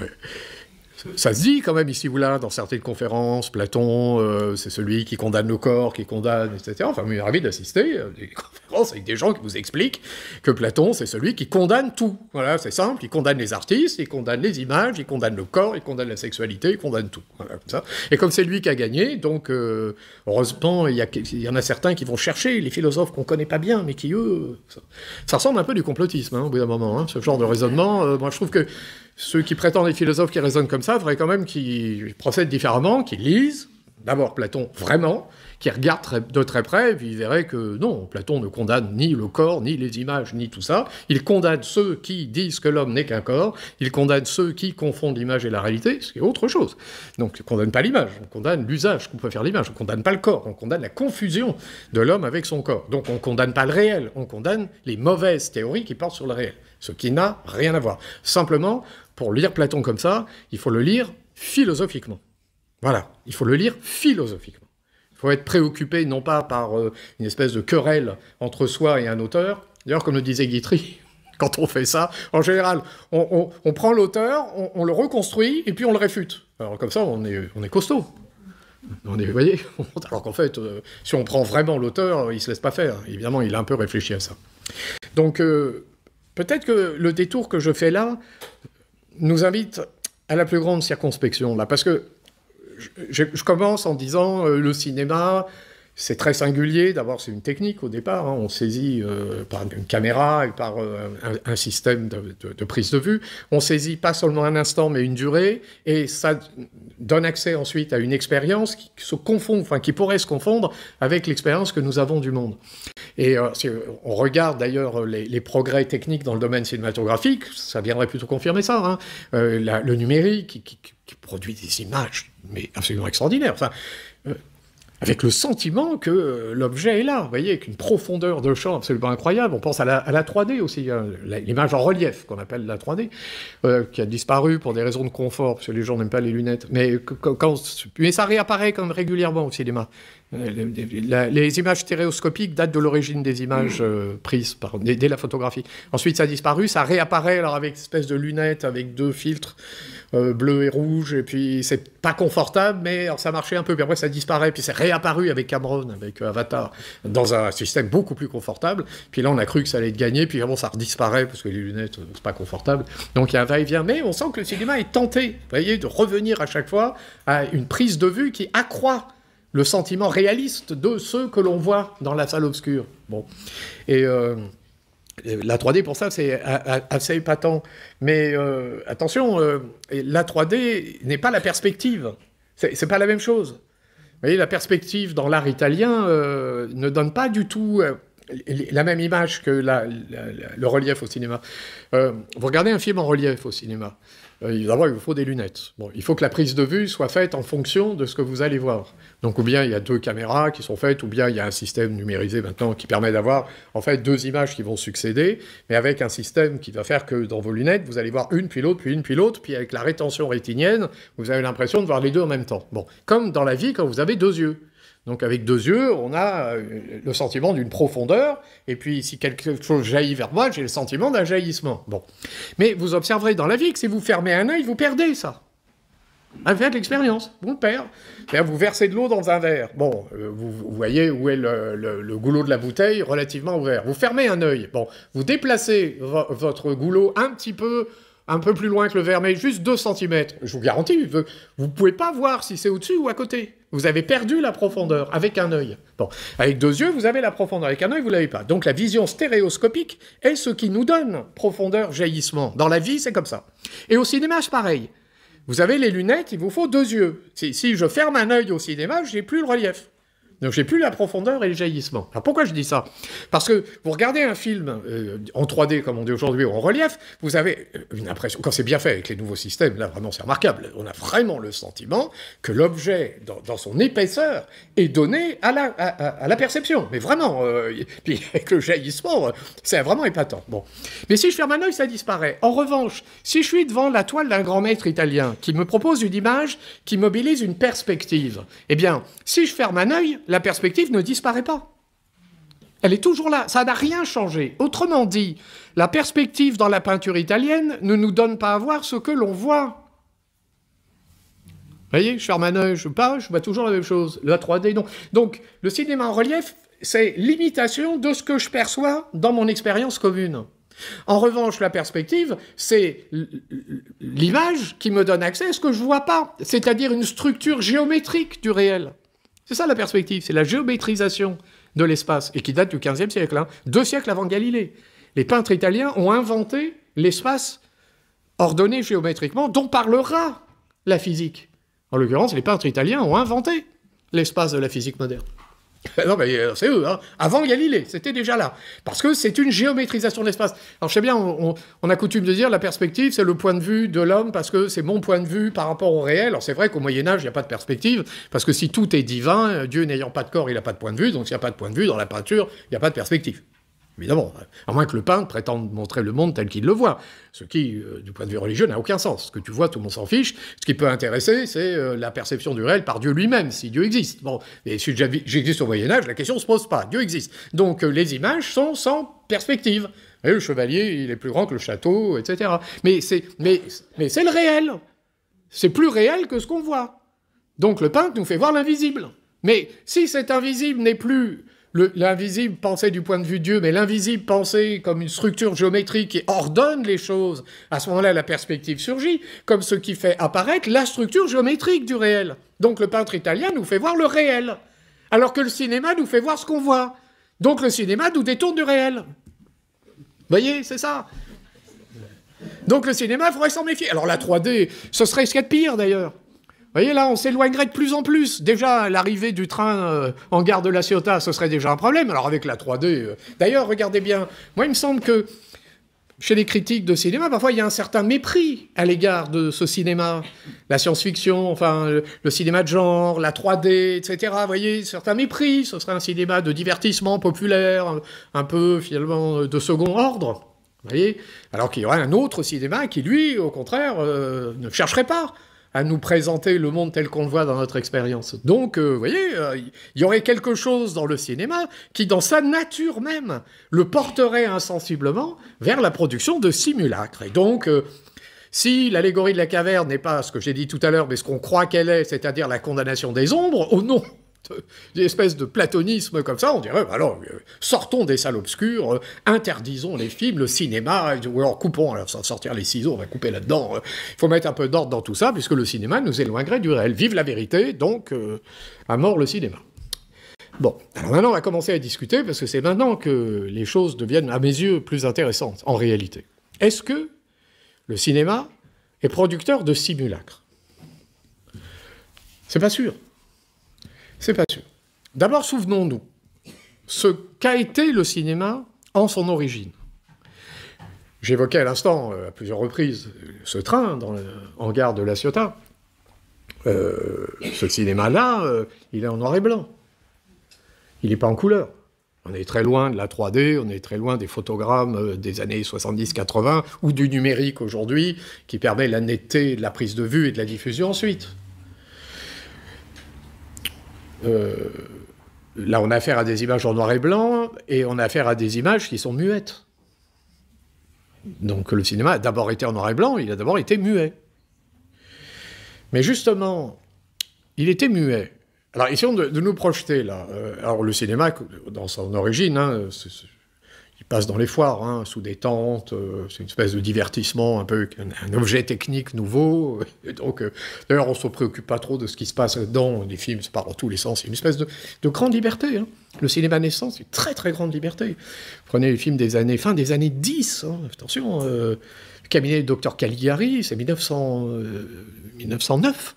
Ça se dit quand même ici ou là, dans certaines conférences, Platon, c'est celui qui condamne le corps, qui condamne, etc. Enfin, il est ravi d'assister à des conférences avec des gens qui vous expliquent que Platon, c'est celui qui condamne tout. Voilà, c'est simple, il condamne les artistes, il condamne les images, il condamne le corps, il condamne la sexualité, il condamne tout. Voilà, comme ça. Et comme c'est lui qui a gagné, donc, heureusement, il y en a certains qui vont chercher les philosophes qu'on connaît pas bien, mais qui, eux... Ça ressemble un peu du complotisme, hein, au bout d'un moment, hein, ce genre de raisonnement. Moi, je trouve que ceux qui prétendent les philosophes qui raisonnent comme ça, faudrait quand même qu'ils procèdent différemment, qu'ils lisent, d'abord Platon vraiment, qu'ils regardent de très près, et puis ils verraient que non, Platon ne condamne ni le corps, ni les images, ni tout ça. Il condamne ceux qui disent que l'homme n'est qu'un corps, il condamne ceux qui confondent l'image et la réalité, ce qui est autre chose. Donc on ne condamne pas l'image, on condamne l'usage qu'on peut faire de l'image, on ne condamne pas le corps, on condamne la confusion de l'homme avec son corps. Donc on ne condamne pas le réel, on condamne les mauvaises théories qui portent sur le réel, ce qui n'a rien à voir. Simplement, pour lire Platon comme ça, il faut le lire philosophiquement. Voilà, il faut le lire philosophiquement. Il faut être préoccupé non pas par une espèce de querelle entre soi et un auteur. D'ailleurs, comme le disait Guitry, quand on fait ça, en général, on prend l'auteur, on le reconstruit, et puis on le réfute. Alors comme ça, on est costaud. Vous voyez, alors qu'en fait, si on prend vraiment l'auteur, il ne se laisse pas faire. Évidemment, il a un peu réfléchi à ça. Donc, peut-être que le détour que je fais là nous invite à la plus grande circonspection, là, parce que je commence en disant le cinéma, c'est très singulier. D'abord, c'est une technique au départ, hein, on saisit par une caméra et par un système de prise de vue, on saisit pas seulement un instant, mais une durée, et ça donne accès ensuite à une expérience qui se confond, enfin qui pourrait se confondre avec l'expérience que nous avons du monde. Et si on regarde d'ailleurs les progrès techniques dans le domaine cinématographique, ça viendrait plutôt confirmer ça, hein. Le numérique qui produit des images mais absolument extraordinaires. Enfin, avec le sentiment que l'objet est là, vous voyez, avec une profondeur de champ absolument incroyable. On pense à la 3D aussi, hein, l'image en relief, qu'on appelle la 3D, qui a disparu pour des raisons de confort, parce que les gens n'aiment pas les lunettes, mais ça réapparaît quand même régulièrement au cinéma. Les images stéréoscopiques datent de l'origine des images prises dès la photographie. Ensuite, ça a disparu, ça réapparaît alors avec une espèce de lunettes, avec deux filtres, bleu et rouge, et puis c'est pas confortable, mais alors, ça marchait un peu, puis après ça disparaît, puis c'est réapparu avec Cameron, avec Avatar, dans un système beaucoup plus confortable, puis là on a cru que ça allait être gagné, puis bon, ça redisparaît, parce que les lunettes, c'est pas confortable, donc il y a un va-et-vient, mais on sent que le cinéma est tenté, vous voyez, de revenir à chaque fois à une prise de vue qui accroît le sentiment réaliste de ceux que l'on voit dans la salle obscure. Bon. Et La 3D, pour ça, c'est assez épatant. Mais attention, la 3D n'est pas la perspective. C'est pas la même chose. Vous voyez, la perspective dans l'art italien ne donne pas du tout la même image que le relief au cinéma. Vous regardez un film en relief au cinéma, évidemment, il vous faut des lunettes. Bon, il faut que la prise de vue soit faite en fonction de ce que vous allez voir. Donc, ou bien il y a 2 caméras qui sont faites, ou bien il y a un système numérisé maintenant qui permet d'avoir, en fait, 2 images qui vont succéder, mais avec un système qui va faire que dans vos lunettes, vous allez voir une, puis l'autre, puis une, puis l'autre, puis avec la rétention rétinienne, vous avez l'impression de voir les 2 en même temps. Bon, comme dans la vie quand vous avez 2 yeux. Donc avec 2 yeux, on a le sentiment d'une profondeur, et puis si quelque chose jaillit vers moi, j'ai le sentiment d'un jaillissement. Bon. Mais vous observerez dans la vie que si vous fermez un œil, vous perdez ça. Faites l'expérience, vous le perdez. Vous versez de l'eau dans un verre. Bon, vous voyez où est le goulot de la bouteille relativement ouvert. Vous fermez un œil. Bon, vous déplacez votre goulot un peu plus loin que le verre, mais juste 2 cm. Je vous garantis, vous ne pouvez pas voir si c'est au-dessus ou à côté. Vous avez perdu la profondeur avec un œil. Bon, avec 2 yeux, vous avez la profondeur. Avec un œil, vous ne l'avez pas. Donc la vision stéréoscopique est ce qui nous donne profondeur, jaillissement. Dans la vie, c'est comme ça. Et au cinéma, c'est pareil. Vous avez les lunettes, il vous faut 2 yeux. Si je ferme un œil au cinéma, je n'ai plus le relief. Donc j'ai plus la profondeur et le jaillissement. Alors pourquoi je dis ça? Parce que vous regardez un film en 3D, comme on dit aujourd'hui, ou en relief, vous avez une impression, quand c'est bien fait avec les nouveaux systèmes, là vraiment c'est remarquable, on a vraiment le sentiment que l'objet, dans son épaisseur, est donné à la perception. Mais vraiment, puis avec le jaillissement, c'est vraiment épatant. Bon. Mais si je ferme un œil, ça disparaît. En revanche, si je suis devant la toile d'un grand maître italien qui me propose une image qui mobilise une perspective, eh bien, si je ferme un œil, la perspective ne disparaît pas. Elle est toujours là, ça n'a rien changé. Autrement dit, la perspective dans la peinture italienne ne nous donne pas à voir ce que l'on voit. Vous voyez, je ferme un œil, je vois toujours la même chose. La 3D, non. Donc, le cinéma en relief, c'est l'imitation de ce que je perçois dans mon expérience commune. En revanche, la perspective, c'est l'image qui me donne accès à ce que je ne vois pas, c'est-à-dire une structure géométrique du réel. C'est ça la perspective, c'est la géométrisation de l'espace, et qui date du XVe siècle, 2 siècles avant Galilée. Les peintres italiens ont inventé l'espace ordonné géométriquement, dont parlera la physique. En l'occurrence, les peintres italiens ont inventé l'espace de la physique moderne. Non, mais c'est eux, avant Galilée, c'était déjà là. Parce que c'est une géométrisation de l'espace. Alors je sais bien, on a coutume de dire la perspective, c'est le point de vue de l'homme, parce que c'est mon point de vue par rapport au réel. Alors c'est vrai qu'au Moyen-Âge, il n'y a pas de perspective, parce que si tout est divin, Dieu n'ayant pas de corps, il n'a pas de point de vue, donc s'il n'y a pas de point de vue dans la peinture, il n'y a pas de perspective. Évidemment, à moins que le peintre prétende montrer le monde tel qu'il le voit, ce qui, du point de vue religieux, n'a aucun sens. Ce que tu vois, tout le monde s'en fiche. Ce qui peut intéresser, c'est la perception du réel par Dieu lui-même, si Dieu existe. Bon, et si j'existe au Moyen-Âge, la question ne se pose pas. Dieu existe. Donc les images sont sans perspective. Et le chevalier, il est plus grand que le château, etc. Mais c'est le réel. C'est plus réel que ce qu'on voit. Donc le peintre nous fait voir l'invisible. Mais si cet invisible n'est plus l'invisible pensé du point de vue de Dieu, mais l'invisible pensé comme une structure géométrique qui ordonne les choses, à ce moment-là, la perspective surgit, comme ce qui fait apparaître la structure géométrique du réel. Donc le peintre italien nous fait voir le réel, alors que le cinéma nous fait voir ce qu'on voit. Donc le cinéma nous détourne du réel. Vous voyez, c'est ça. Donc le cinéma, il faudrait s'en méfier. Alors la 3D, ce serait ce qu'il y a de pire, d'ailleurs. Vous voyez, là, on s'éloignerait de plus en plus. Déjà, l'arrivée du train en gare de La Ciotat, ce serait déjà un problème. Alors, avec la 3D... D'ailleurs, regardez bien. Moi, il me semble que chez les critiques de cinéma, parfois, il y a un certain mépris à l'égard de ce cinéma. La science-fiction, enfin, le cinéma de genre, la 3D, etc. Vous voyez, certains mépris. Ce serait un cinéma de divertissement populaire, un peu, finalement, de second ordre. Vous voyez? Alors qu'il y aurait un autre cinéma qui, lui, au contraire, ne chercherait pas à nous présenter le monde tel qu'on le voit dans notre expérience. Donc, vous voyez, il y aurait quelque chose dans le cinéma qui, dans sa nature même, le porterait insensiblement vers la production de simulacres. Et donc, si l'allégorie de la caverne n'est pas ce que j'ai dit tout à l'heure, mais ce qu'on croit qu'elle est, c'est-à-dire la condamnation des ombres, au nom d'une espèce de platonisme comme ça, on dirait, bah alors, sortons des salles obscures, interdisons les films, le cinéma, ou alors coupons, alors sans sortir les ciseaux, on va couper là-dedans. Il faut mettre un peu d'ordre dans tout ça, puisque le cinéma nous éloignerait du réel. Vive la vérité, donc, à mort le cinéma. Bon, alors maintenant on va commencer à discuter, parce que c'est maintenant que les choses deviennent, à mes yeux, plus intéressantes, en réalité. Est-ce que le cinéma est producteur de simulacres? C'est pas sûr. C'est pas sûr. D'abord, souvenons-nous ce qu'a été le cinéma en son origine. J'évoquais à l'instant, à plusieurs reprises, ce train en gare de La Ciotat. Ce cinéma-là, il est en noir et blanc. Il n'est pas en couleur. On est très loin de la 3D, on est très loin des photogrammes des années 70-80, ou du numérique aujourd'hui, qui permet la netteté de la prise de vue et de la diffusion ensuite. Là, on a affaire à des images en noir et blanc, et on a affaire à des images qui sont muettes. Donc le cinéma a d'abord été en noir et blanc, il a d'abord été muet. Mais justement, il était muet. Alors, essayons de nous projeter, là. Alors, le cinéma, dans son origine, hein, il passe dans les foires, hein, sous des tentes, c'est une espèce de divertissement, un peu un objet technique nouveau. Et donc, d'ailleurs, on ne se préoccupe pas trop de ce qui se passe là-dedans. Les films, c'est part dans tous les sens. C'est une espèce de grande liberté. Hein. Le cinéma naissant, c'est une très, très grande liberté. Prenez les films fin des années 10. Hein, attention, le cabinet du Dr Caligari, c'est 1909.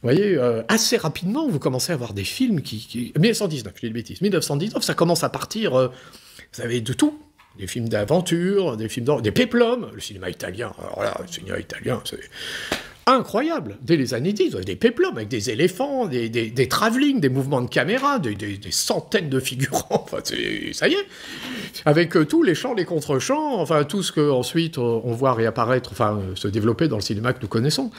Vous voyez, assez rapidement, vous commencez à voir des films 1919, je dis des bêtises. 1919, ça commence à partir, vous savez, de tout. Des films d'aventure, des films des péplums, le cinéma italien. Alors là, le cinéma italien, c'est incroyable. Dès les années 10, vous avez des péplums avec des éléphants, des travelling, des mouvements de caméra, des centaines de figurants. Enfin, ça y est. Avec tous les chants, les contre-chants, enfin, tout ce qu'ensuite on voit réapparaître, enfin, se développer dans le cinéma que nous connaissons.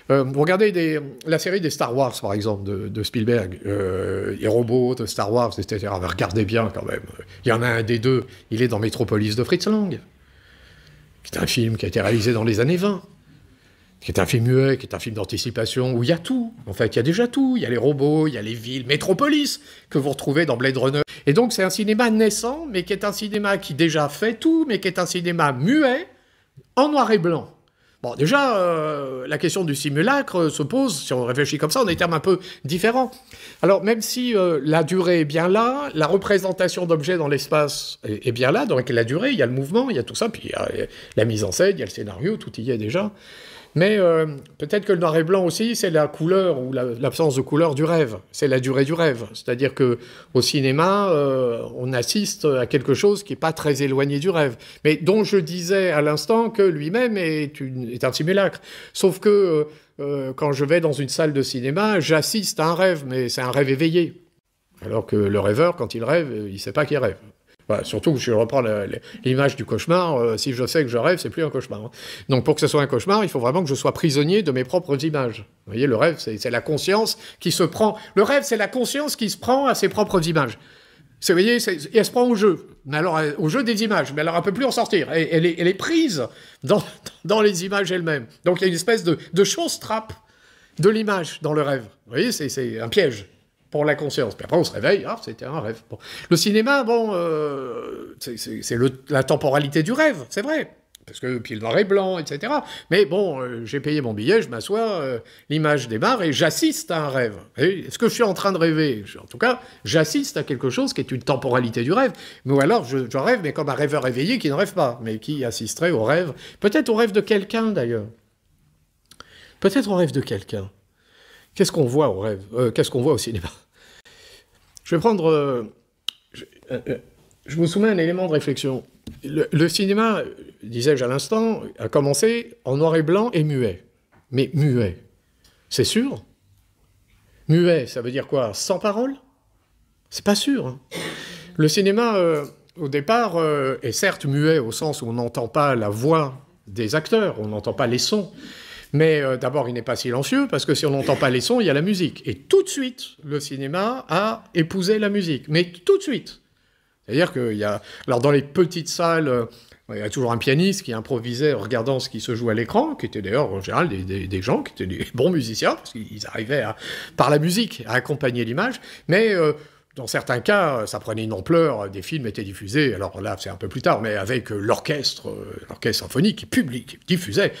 Vous regardez la série des Star Wars, par exemple, de Spielberg, les robots de Star Wars, etc. Mais regardez bien, quand même. Il y en a un des deux, il est dans Metropolis de Fritz Lang, qui est un film qui a été réalisé dans les années 20. Qui est un film muet, qui est un film d'anticipation, où il y a tout. En fait, il y a déjà tout. Il y a les robots, il y a les villes, Métropolis, que vous retrouvez dans Blade Runner. Et donc, c'est un cinéma naissant, mais qui est un cinéma qui déjà fait tout, mais qui est un cinéma muet, en noir et blanc. Bon, déjà, la question du simulacre se pose, si on réfléchit comme ça, en des termes un peu différents. Alors, même si la durée est bien là, la représentation d'objets dans l'espace est bien là, donc la durée, il y a le mouvement, il y a tout ça, puis il y a la mise en scène, il y a le scénario, tout y est déjà. Mais peut-être que le noir et blanc aussi, c'est la couleur ou l'absence de couleur du rêve. C'est la durée du rêve. C'est-à-dire qu'au cinéma, on assiste à quelque chose qui n'est pas très éloigné du rêve. Mais dont je disais à l'instant que lui-même est un simulacre. Sauf que quand je vais dans une salle de cinéma, j'assiste à un rêve, mais c'est un rêve éveillé. Alors que le rêveur, quand il rêve, il ne sait pas qu'il rêve. Voilà, surtout que je reprends l'image du cauchemar, si je sais que je rêve, c'est plus un cauchemar. Hein. Donc pour que ce soit un cauchemar, il faut vraiment que je sois prisonnier de mes propres images. Vous voyez, le rêve, c'est la conscience qui se prend... Le rêve, c'est la conscience qui se prend à ses propres images. Vous voyez, et elle se prend au jeu. Mais alors, au jeu des images. Mais alors, elle ne peut plus en sortir. Elle est prise dans les images elles-mêmes. Donc il y a une espèce de chose-trappe de l'image dans le rêve. Vous voyez, c'est un piège pour la conscience. Puis après, on se réveille, c'était un rêve. Bon. Le cinéma, bon, c'est la temporalité du rêve, c'est vrai. Parce que puis le noir et blanc, etc. Mais bon, j'ai payé mon billet, je m'assois, l'image démarre et j'assiste à un rêve. Est-ce que je suis en train de rêver? En tout cas, j'assiste à quelque chose qui est une temporalité du rêve. Mais alors, je rêve, mais comme un rêveur éveillé qui ne rêve pas, mais qui assisterait au rêve. Peut-être au rêve de quelqu'un, d'ailleurs. Peut-être au rêve de quelqu'un. Qu'est-ce qu'on voit au rêve? Qu'est-ce qu'on voit au cinéma? Je vais prendre... je vous soumets un élément de réflexion. Le cinéma, disais-je à l'instant, a commencé en noir et blanc et muet. Mais muet, c'est sûr? Muet, ça veut dire quoi? Sans parole? C'est pas sûr. Hein. Le cinéma, au départ, est certes muet au sens où on n'entend pas la voix des acteurs, on n'entend pas les sons. Mais d'abord, il n'est pas silencieux, parce que si on n'entend pas les sons, il y a la musique. Et tout de suite, le cinéma a épousé la musique. Mais tout de suite. C'est-à-dire qu'il y a... Alors, dans les petites salles, il y a toujours un pianiste qui improvisait en regardant ce qui se joue à l'écran, qui étaient d'ailleurs, en général, des gens qui étaient des bons musiciens, parce qu'ils arrivaient, par la musique, à accompagner l'image. Mais dans certains cas, ça prenait une ampleur, des films étaient diffusés, alors là c'est un peu plus tard, mais avec l'orchestre symphonique qui publie, qui diffusait.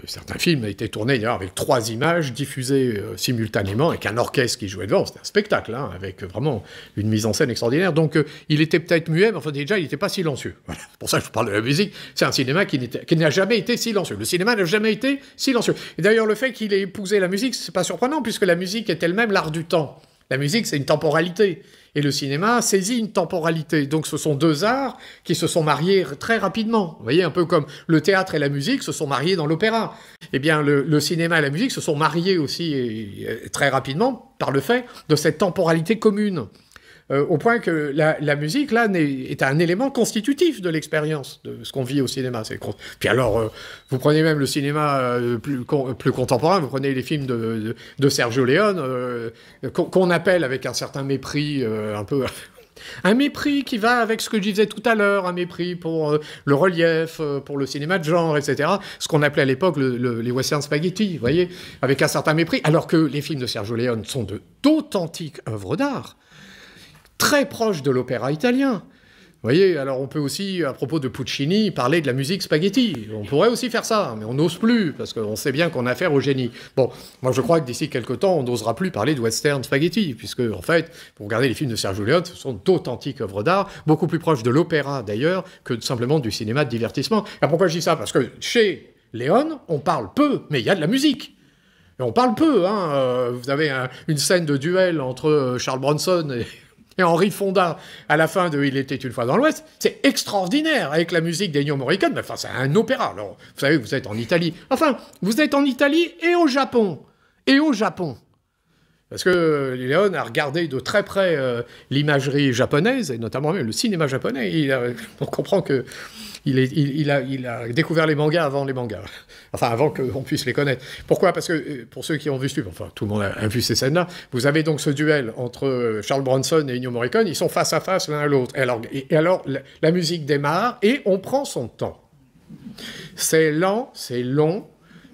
Certains films étaient tournés d'ailleurs avec 3 images diffusées simultanément, avec un orchestre qui jouait devant, c'était un spectacle, hein, avec vraiment une mise en scène extraordinaire. Donc il était peut-être muet, mais enfin déjà il n'était pas silencieux. Voilà. Pour ça que je vous parle de la musique, c'est un cinéma qui n'a jamais été silencieux. Le cinéma n'a jamais été silencieux. Et d'ailleurs le fait qu'il ait épousé la musique, c'est pas surprenant, puisque la musique est elle-même l'art du temps. La musique, c'est une temporalité. Et le cinéma saisit une temporalité. Donc ce sont 2 arts qui se sont mariés très rapidement. Vous voyez, un peu comme le théâtre et la musique se sont mariés dans l'opéra. Eh bien, le cinéma et la musique se sont mariés aussi et très rapidement par le fait de cette temporalité commune. Au point que la musique, là, est un élément constitutif de l'expérience de ce qu'on vit au cinéma. Puis alors, vous prenez même le cinéma plus contemporain, vous prenez les films de Sergio Leone, qu'on appelle avec un certain mépris, un peu... Un mépris qui va avec ce que je disais tout à l'heure, un mépris pour le relief, pour le cinéma de genre, etc. Ce qu'on appelait à l'époque les western spaghetti, vous voyez, avec un certain mépris, alors que les films de Sergio Leone sont d'authentiques œuvres d'art, très proche de l'opéra italien. Vous voyez, alors on peut aussi, à propos de Puccini, parler de la musique spaghetti. On pourrait aussi faire ça, mais on n'ose plus, parce qu'on sait bien qu'on a affaire au génie. Bon, moi je crois que d'ici quelques temps, on n'osera plus parler de western spaghetti, puisque, en fait, pour regarder les films de Sergio Leone, ce sont d'authentiques œuvres d'art, beaucoup plus proches de l'opéra, d'ailleurs, que simplement du cinéma de divertissement. Et pourquoi je dis ça? Parce que chez Leone, on parle peu, mais il y a de la musique. Et on parle peu, hein. Vous avez une scène de duel entre Charles Bronson et Henry Fonda, à la fin de Il était une fois dans l'Ouest, c'est extraordinaire, avec la musique d'Ennio Morricone, mais enfin, c'est un opéra. Alors, vous savez, vous êtes en Italie. Enfin, vous êtes en Italie et au Japon. Et au Japon. Parce que Léon a regardé de très près l'imagerie japonaise, et notamment même le cinéma japonais. On comprend que il a découvert les mangas avant les mangas. Enfin, avant qu'on puisse les connaître. Pourquoi? Parce que, pour ceux qui ont vu ce film, enfin, tout le monde a vu ces scènes-là, vous avez donc ce duel entre Charles Bronson et Ennio Morricone, ils sont face à face l'un à l'autre. Et alors la musique démarre, et on prend son temps. C'est lent, c'est long,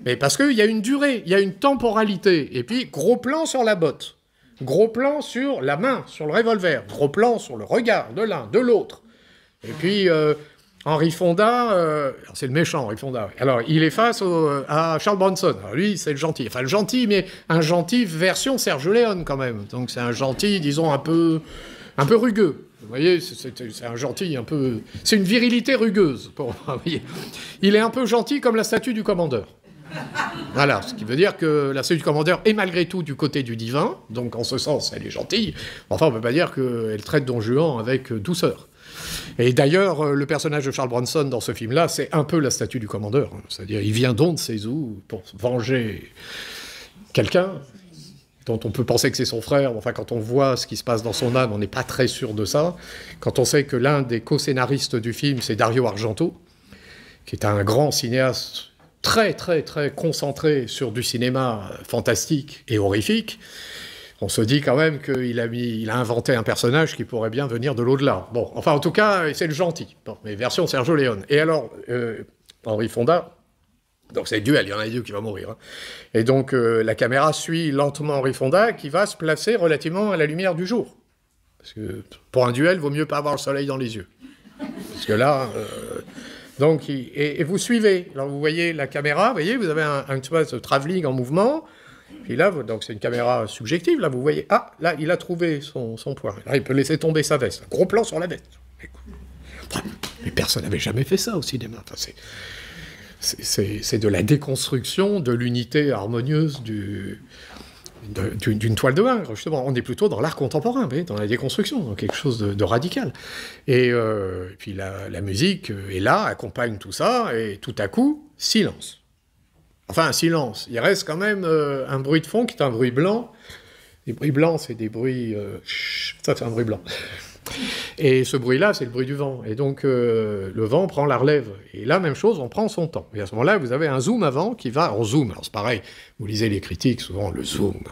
mais parce qu'il y a une durée, il y a une temporalité. Et puis, gros plan sur la botte. Gros plan sur la main, sur le revolver. Gros plan sur le regard de l'un, de l'autre. Et puis... Henry Fonda, c'est le méchant, Henry Fonda. Alors, il est face à Charles Bronson. Alors, lui, c'est le gentil. Enfin, le gentil, mais un gentil version Sergio Leone, quand même. Donc, c'est un gentil, disons, un peu rugueux. Vous voyez, c'est un gentil un peu... C'est une virilité rugueuse. Vous voyez. Il est un peu gentil comme la statue du commandeur. Voilà, ce qui veut dire que la statue du commandeur est malgré tout du côté du divin. Donc, en ce sens, elle est gentille. Enfin, on ne peut pas dire qu'elle traite Don Juan avec douceur. Et d'ailleurs, le personnage de Charles Bronson dans ce film-là, c'est un peu la statue du commandeur. C'est-à-dire, il vient d'on ne sait où pour venger quelqu'un dont on peut penser que c'est son frère. Enfin, quand on voit ce qui se passe dans son âme, on n'est pas très sûr de ça. Quand on sait que l'un des co-scénaristes du film, c'est Dario Argento, qui est un grand cinéaste très, très, très concentré sur du cinéma fantastique et horrifique, on se dit quand même qu'il a inventé un personnage qui pourrait bien venir de l'au-delà. Bon, enfin, en tout cas, c'est le gentil. Bon, mais version Sergio Leone. Et alors, Henry Fonda, donc c'est duel, il y en a deux qui vont mourir. Hein. Et donc, la caméra suit lentement Henry Fonda, qui va se placer relativement à la lumière du jour. Parce que pour un duel, il vaut mieux pas avoir le soleil dans les yeux. Parce que là... donc, et vous suivez. Alors, vous voyez la caméra, vous voyez, vous avez un espèce de travelling en mouvement. Puis là, donc c'est une caméra subjective, là, vous voyez, ah, là, il a trouvé son point. Là, il peut laisser tomber sa veste. Un gros plan sur la veste. Mais personne n'avait jamais fait ça au cinéma. Enfin, c'est de la déconstruction de l'unité harmonieuse d'une toile de bain, justement. On est plutôt dans l'art contemporain, vous voyez, dans la déconstruction, dans quelque chose de radical. Et puis la musique est là, accompagne tout ça, et tout à coup, silence. Enfin, un silence. Il reste quand même un bruit de fond qui est un bruit blanc. Les bruits blancs, c'est des bruits... ça, c'est un bruit blanc. Et ce bruit-là, c'est le bruit du vent. Et donc, le vent prend la relève. Et là, même chose, on prend son temps. Et à ce moment-là, vous avez un zoom avant qui va en zoom. Alors, c'est pareil, vous lisez les critiques, souvent, le zoom.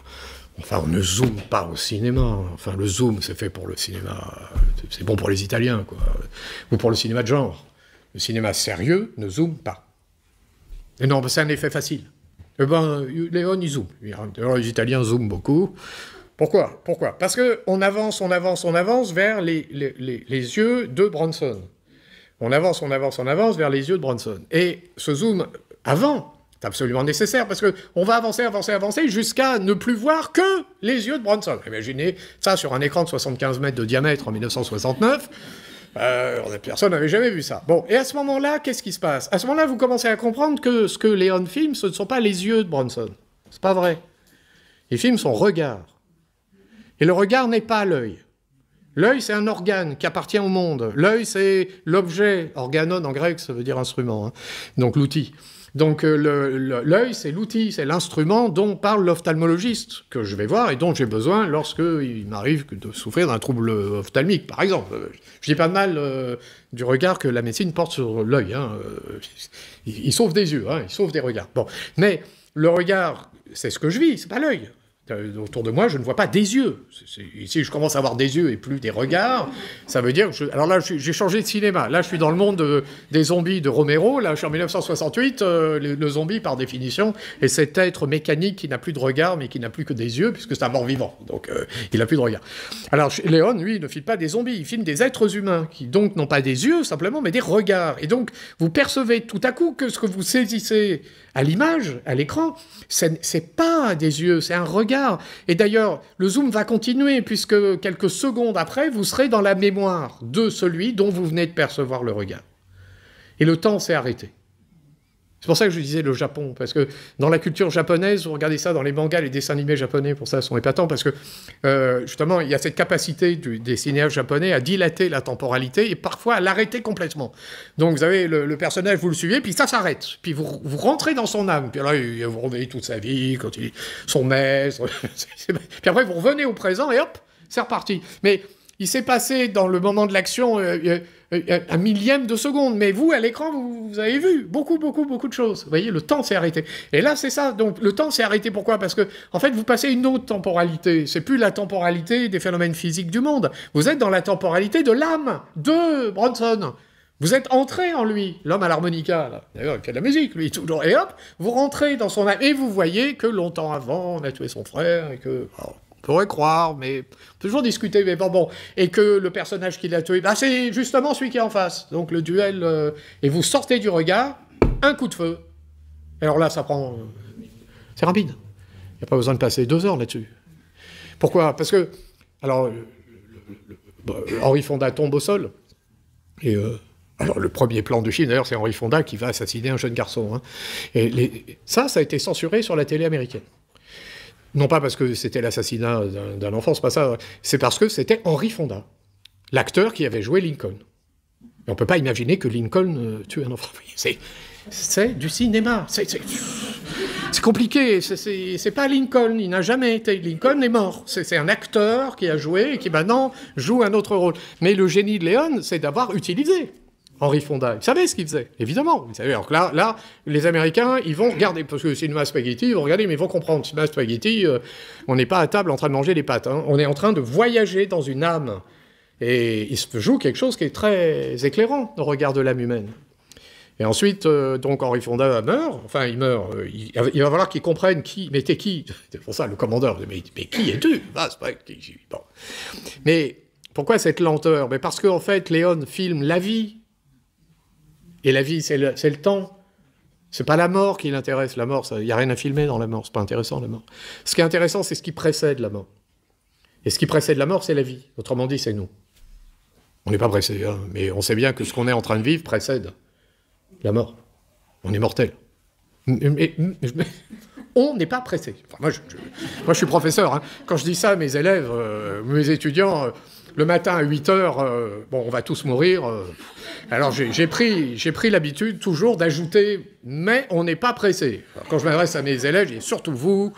Enfin, on ne zoome pas au cinéma. Enfin, le zoom, c'est fait pour le cinéma... C'est bon pour les Italiens, quoi. Ou pour le cinéma de genre. Le cinéma sérieux ne zoome pas. Et non, c'est un effet facile. Eh ben, Léon, il zoome. Alors, les Italiens zooment beaucoup, Pourquoi? Pourquoi? Parce qu'on avance, on avance, on avance vers les yeux de Bronson. On avance, on avance, on avance vers les yeux de Bronson. Et ce zoom avant, c'est absolument nécessaire, parce qu'on va avancer, avancer, avancer, jusqu'à ne plus voir que les yeux de Bronson. Imaginez ça sur un écran de 75 mètres de diamètre en 1969. Personne n'avait jamais vu ça. Bon, et à ce moment-là, qu'est-ce qui se passe? À ce moment-là, vous commencez à comprendre que ce que Léon filme, ce ne sont pas les yeux de Bronson. C'est pas vrai. Il filme son regard. Et le regard n'est pas l'œil. L'œil, c'est un organe qui appartient au monde. L'œil, c'est l'objet. Organon, en grec, ça veut dire instrument. Hein. Donc, l'outil. Donc, l'œil, c'est l'outil, c'est l'instrument dont parle l'ophtalmologiste, que je vais voir et dont j'ai besoin lorsqu'il m'arrive de souffrir d'un trouble ophtalmique, par exemple. Je dis pas de mal du regard que la médecine porte sur l'œil. Hein. Il sauve des yeux, hein, il sauve des regards. Bon. Mais le regard, c'est ce que je vis, c'est pas l'œil. Autour de moi, je ne vois pas des yeux. Ici, je commence à avoir des yeux et plus des regards. Ça veut dire que alors là, j'ai changé de cinéma. Là, je suis dans le monde des zombies de Romero. Là, je suis en 1968. Le zombie, par définition, est cet être mécanique qui n'a plus de regard, mais qui n'a plus que des yeux, puisque c'est un mort-vivant. Donc, il n'a plus de regard. Alors, Léon, lui, il ne filme pas des zombies. Il filme des êtres humains qui, donc, n'ont pas des yeux, simplement, mais des regards. Et donc, vous percevez tout à coup que ce que vous saisissez à l'image, à l'écran, c'est pas des yeux, c'est un regard. Et d'ailleurs, le zoom va continuer, puisque quelques secondes après, vous serez dans la mémoire de celui dont vous venez de percevoir le regard. Et le temps s'est arrêté. C'est pour ça que je disais le Japon, parce que dans la culture japonaise, vous regardez ça dans les mangas, les dessins animés japonais, pour ça, sont épatants, parce que justement, il y a cette capacité des cinéastes japonais à dilater la temporalité et parfois à l'arrêter complètement. Donc vous avez le personnage, vous le suivez, puis ça s'arrête. Puis vous rentrez dans son âme. Puis là, vous revenez toute sa vie, quand il est son maître. Puis après, vous revenez au présent et hop, c'est reparti. Mais il s'est passé dans le moment de l'action un millième de seconde. Mais vous, à l'écran, vous avez vu beaucoup, beaucoup, beaucoup de choses. Vous voyez, le temps s'est arrêté. Et là, c'est ça. Donc, le temps s'est arrêté. Pourquoi? Parce que, en fait, vous passez une autre temporalité. C'est plus la temporalité des phénomènes physiques du monde. Vous êtes dans la temporalité de l'âme de Bronson. Vous êtes entré en lui, l'homme à l'harmonica, là. D'ailleurs, il fait de la musique, lui, toujours. Et hop, vous rentrez dans son âme. Et vous voyez que longtemps avant, on a tué son frère et que... Oh, on pourrait croire, mais on peut toujours discuter, mais bon. Et que le personnage qui l'a tué, bah, c'est justement celui qui est en face. Donc le duel, et vous sortez du regard, un coup de feu. Alors là, ça prend... c'est rapide. Il n'y a pas besoin de passer 2 heures là-dessus. Pourquoi? Parce que, alors, Henri Fonda tombe au sol, et... alors, le premier plan du film, d'ailleurs, c'est Henri Fonda qui va assassiner un jeune garçon. Hein. Et ça a été censuré sur la télé américaine. Non pas parce que c'était l'assassinat d'un enfant, c'est pas ça. C'est parce que c'était Henri Fonda, l'acteur qui avait joué Lincoln. Et on ne peut pas imaginer que Lincoln tue un enfant. C'est du cinéma. C'est compliqué. C'est pas Lincoln. Il n'a jamais été. Lincoln est mort. C'est un acteur qui a joué et qui maintenant joue un autre rôle. Mais le génie de Léon, c'est d'avoir utilisé Henri Fonda. Il savait ce qu'il faisait, évidemment. Vous savez, alors que là, les Américains, ils vont regarder, parce que cinéma spaghetti, ils vont regarder, mais ils vont comprendre. Cinéma spaghetti, on n'est pas à table en train de manger les pâtes. Hein. On est en train de voyager dans une âme. Et il se joue quelque chose qui est très éclairant au regard de l'âme humaine. Et ensuite, donc Henri Fonda meurt. Enfin, il meurt. Il va falloir qu'il comprenne qui... Mais t'es qui? C'est pour ça, le commandeur. Mais qui es-tu? C'est pas qui... Bon. Mais pourquoi cette lenteur? Mais parce qu'en fait, Léon filme la vie. Et la vie, c'est le temps. C'est pas la mort qui l'intéresse. La mort, il n'y a rien à filmer dans la mort. C'est pas intéressant, la mort. Ce qui est intéressant, c'est ce qui précède la mort. Et ce qui précède la mort, c'est la vie. Autrement dit, c'est nous. On n'est pas pressé, hein, mais on sait bien que ce qu'on est en train de vivre précède la mort. On est mortel. Mais on n'est pas pressé. Enfin, moi, je suis professeur. Hein. Quand je dis ça à mes élèves, mes étudiants... le matin à 8 h, bon, on va tous mourir. Alors j'ai pris l'habitude toujours d'ajouter « mais on n'est pas pressé ». Quand je m'adresse à mes élèves, je dis « surtout vous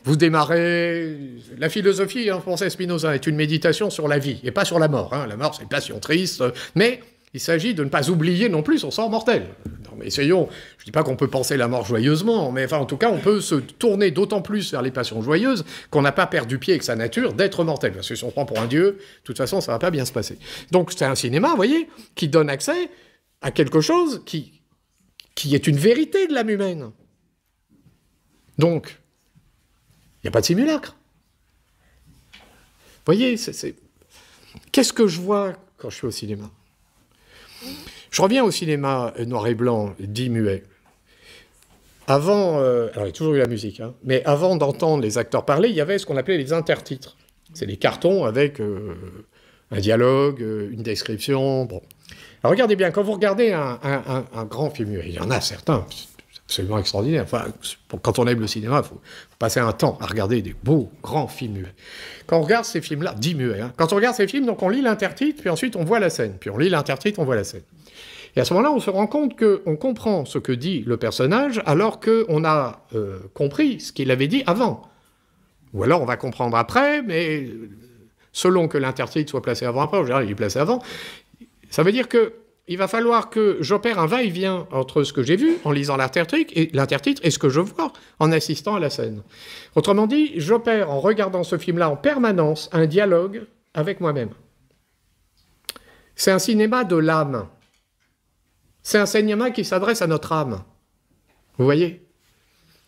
démarrez ». La philosophie, hein, pensait Spinoza, est une méditation sur la vie et pas sur la mort. Hein. La mort, c'est une passion triste, mais il s'agit de ne pas oublier non plus son sort mortel. Non, mais essayons, je ne dis pas qu'on peut penser la mort joyeusement, mais enfin, en tout cas, on peut se tourner d'autant plus vers les passions joyeuses qu'on n'a pas perdu pied avec sa nature d'être mortel. Parce que si on se prend pour un dieu, de toute façon, ça ne va pas bien se passer. Donc c'est un cinéma, vous voyez, qui donne accès à quelque chose qui est une vérité de l'âme humaine. Donc, il n'y a pas de simulacre. voyez, qu'est-ce que je vois quand je suis au cinéma? Je reviens au cinéma noir et blanc, dit muet. Avant, alors il y a toujours eu la musique, hein, mais avant d'entendre les acteurs parler, il y avait ce qu'on appelait les intertitres. C'est des cartons avec un dialogue, une description. Bon. Alors regardez bien, quand vous regardez un grand film muet, il y en a certains, absolument extraordinaire. Enfin, quand on aime le cinéma, il faut passer un temps à regarder des beaux, grands films muets. Quand on regarde ces films-là, dit muets, hein, quand on regarde ces films, donc on lit l'intertitre, puis ensuite on voit la scène. Puis on lit l'intertitre, on voit la scène. Et à ce moment-là, on se rend compte qu'on comprend ce que dit le personnage alors qu'on a compris ce qu'il avait dit avant. Ou alors on va comprendre après, mais selon que l'intertitre soit placé avant ou après, en général il est placé avant, ça veut dire que il va falloir que j'opère un va-et-vient entre ce que j'ai vu en lisant l'intertitre et ce que je vois en assistant à la scène. Autrement dit, j'opère en regardant ce film-là en permanence un dialogue avec moi-même. C'est un cinéma de l'âme. C'est un cinéma qui s'adresse à notre âme. Vous voyez?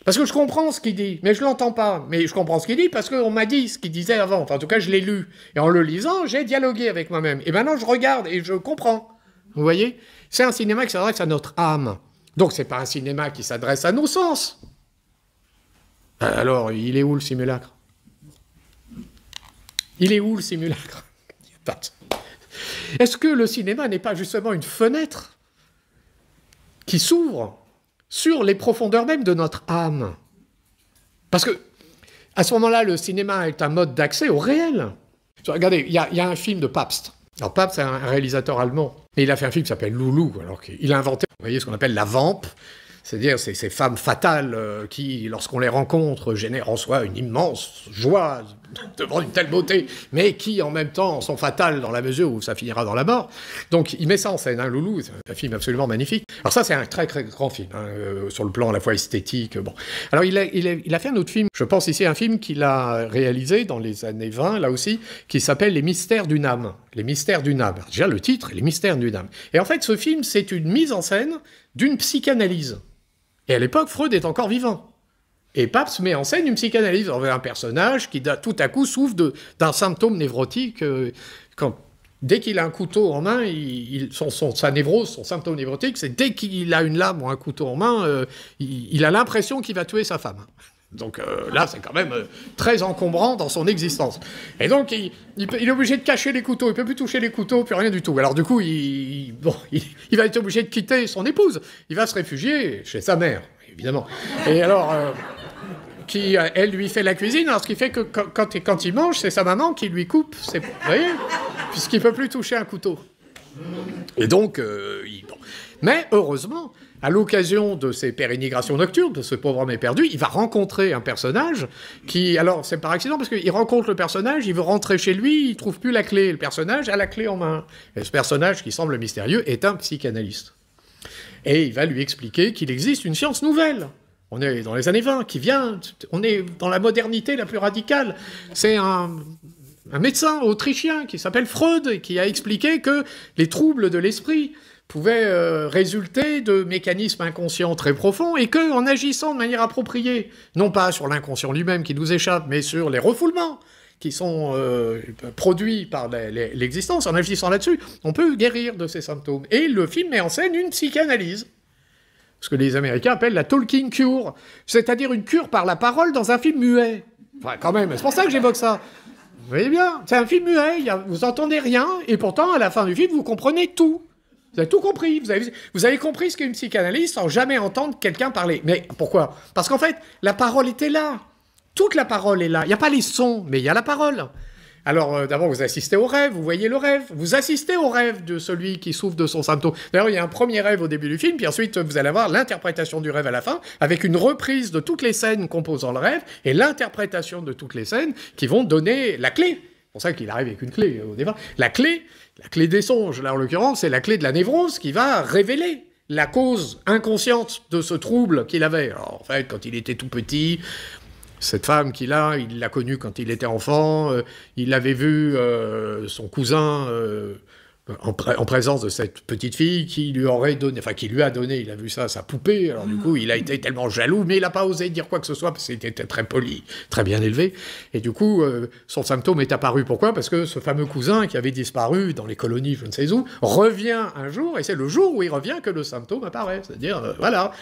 Parce que je comprends ce qu'il dit, mais je ne l'entends pas. Mais je comprends ce qu'il dit parce qu'on m'a dit ce qu'il disait avant. Enfin, en tout cas, je l'ai lu. Et en le lisant, j'ai dialogué avec moi-même. Et maintenant, je regarde et je comprends. Vous voyez? C'est un cinéma qui s'adresse à notre âme. Donc, ce n'est pas un cinéma qui s'adresse à nos sens. Alors, il est où le simulacre? Il est où le simulacre? Est-ce que le cinéma n'est pas justement une fenêtre qui s'ouvre sur les profondeurs même de notre âme? Parce que, à ce moment-là, le cinéma est un mode d'accès au réel. Regardez, il y a un film de Pabst. Alors Pabst, c'est un réalisateur allemand. Et il a fait un film qui s'appelle Loulou. Alors qu'il a inventé, vous voyez, ce qu'on appelle la vampe. C'est-à-dire ces femmes fatales qui, lorsqu'on les rencontre, génèrent en soi une immense joie devant une telle beauté, mais qui, en même temps, sont fatales dans la mesure où ça finira dans la mort. Donc, il met ça en scène, hein, Loulou, c'est un film absolument magnifique. Alors ça, c'est un très, très grand film, hein, sur le plan à la fois esthétique. Bon. Alors, il a fait un autre film, je pense ici à un film qu'il a réalisé dans les années 20, là aussi, qui s'appelle Les Mystères d'une âme. Les Mystères d'une âme. Alors, déjà, le titre, Les Mystères d'une âme. Et en fait, ce film, c'est une mise en scène d'une psychanalyse. Et à l'époque, Freud est encore vivant. Et Pabst met en scène une psychanalyse envers un personnage qui, tout à coup, souffre d'un symptôme névrotique. Dès qu'il a un couteau en main, sa névrose, son symptôme névrotique, c'est dès qu'il a une lame ou un couteau en main, il a l'impression qu'il va tuer sa femme. Donc là, c'est quand même très encombrant dans son existence. Et donc, il est obligé de cacher les couteaux, il ne peut plus toucher les couteaux, plus rien du tout. Alors du coup, il va être obligé de quitter son épouse. Il va se réfugier chez sa mère, évidemment. Et alors, elle lui fait la cuisine, alors ce qui fait que quand il mange, c'est sa maman qui lui coupe, vous voyez, puisqu'il ne peut plus toucher un couteau. Et donc, mais heureusement, à l'occasion de ces pérénigrations nocturnes, de ce pauvre homme éperdu, il va rencontrer un personnage qui... Alors, c'est par accident, parce qu'il rencontre le personnage, il veut rentrer chez lui, il ne trouve plus la clé. Le personnage a la clé en main. Et ce personnage, qui semble mystérieux, est un psychanalyste. Et il va lui expliquer qu'il existe une science nouvelle. On est dans les années 20, qui vient... On est dans la modernité la plus radicale. C'est un médecin autrichien qui s'appelle Freud, et qui a expliqué que les troubles de l'esprit pouvaient résulter de mécanismes inconscients très profonds et qu'en agissant de manière appropriée, non pas sur l'inconscient lui-même qui nous échappe, mais sur les refoulements qui sont produits par l'existence, en agissant là-dessus, on peut guérir de ces symptômes. Et le film met en scène une psychanalyse, ce que les Américains appellent la talking cure, c'est-à-dire une cure par la parole dans un film muet. Enfin, quand même, c'est pour ça que j'évoque ça. Vous voyez bien, c'est un film muet, vous entendez rien, et pourtant, à la fin du film, vous comprenez tout. Vous avez tout compris. Vous avez compris ce qu'est une psychanalyse sans jamais entendre quelqu'un parler. Mais pourquoi? Parce qu'en fait, la parole était là. Toute la parole est là. Il n'y a pas les sons, mais il y a la parole. Alors, d'abord, vous assistez au rêve, vous voyez le rêve. Vous assistez au rêve de celui qui souffre de son symptôme. D'ailleurs, il y a un premier rêve au début du film, puis ensuite, vous allez avoir l'interprétation du rêve à la fin, avec une reprise de toutes les scènes composant le rêve, et l'interprétation de toutes les scènes qui vont donner la clé. C'est pour ça qu'il arrive avec une clé au départ. La clé des songes, là en l'occurrence, c'est la clé de la névrose qui va révéler la cause inconsciente de ce trouble qu'il avait. Alors, en fait, quand il était tout petit, cette femme qu'il a, il l'a connue quand il était enfant, il avait vu son cousin en présence de cette petite fille qui lui aurait donné, enfin qui lui a donné, il a vu ça, sa poupée, alors du coup il a été tellement jaloux, mais il n'a pas osé dire quoi que ce soit, parce qu'il était très poli, très bien élevé, et du coup son symptôme est apparu. Pourquoi? Parce que ce fameux cousin qui avait disparu dans les colonies, je ne sais où, revient un jour, et c'est le jour où il revient que le symptôme apparaît, c'est-à-dire, voilà,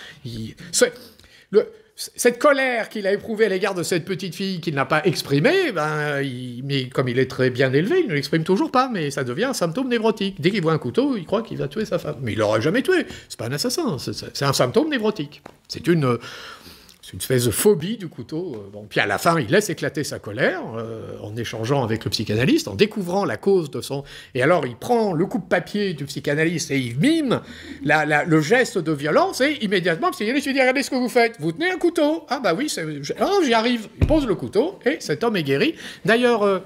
cette colère qu'il a éprouvée à l'égard de cette petite fille qu'il n'a pas exprimée, mais comme il est très bien élevé, il ne l'exprime toujours pas, mais ça devient un symptôme névrotique. Dès qu'il voit un couteau, il croit qu'il va tuer sa femme. Mais il l'aurait jamais tué, c'est pas un assassin, c'est un symptôme névrotique. C'est une espèce de phobie du couteau. Bon, puis à la fin, il laisse éclater sa colère en échangeant avec le psychanalyste, en découvrant la cause de son... Et alors, il prend le coupe-papier du psychanalyste et il mime le geste de violence, et immédiatement, le psychanalyste lui dit « Regardez ce que vous faites, vous tenez un couteau. » Ah bah oui, j'y arrive. Il pose le couteau, et cet homme est guéri. D'ailleurs,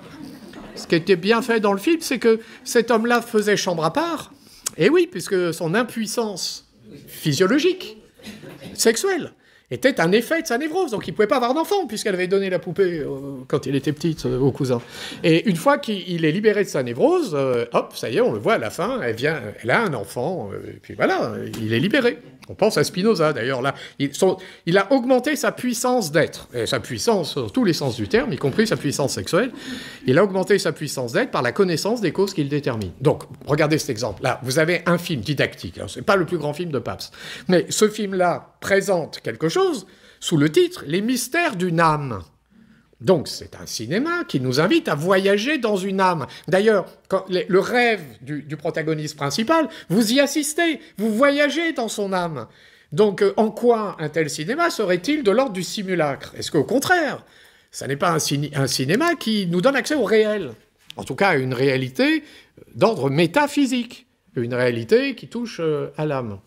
ce qui était bien fait dans le film, c'est que cet homme-là faisait chambre à part. Et oui, puisque son impuissance physiologique, sexuelle, était un effet de sa névrose. Donc il ne pouvait pas avoir d'enfant, puisqu'elle avait donné la poupée quand il était petit au cousin. Et une fois qu'il est libéré de sa névrose, hop, ça y est, on le voit à la fin, elle a un enfant, et puis voilà, il est libéré. On pense à Spinoza, d'ailleurs, là. Il a augmenté sa puissance d'être, et sa puissance dans tous les sens du terme, y compris sa puissance sexuelle. Il a augmenté sa puissance d'être par la connaissance des causes qu'il détermine. Donc, regardez cet exemple. Là, vous avez un film didactique. Ce n'est pas le plus grand film de Pabst. Mais ce film-là présente quelque chose sous le titre « Les mystères d'une âme ». Donc c'est un cinéma qui nous invite à voyager dans une âme. D'ailleurs, le rêve du protagoniste principal, vous y assistez, vous voyagez dans son âme. Donc en quoi un tel cinéma serait-il de l'ordre du simulacre? Est-ce qu'au contraire, ça n'est pas un cinéma qui nous donne accès au réel? En tout cas, à une réalité d'ordre métaphysique, une réalité qui touche à l'âme.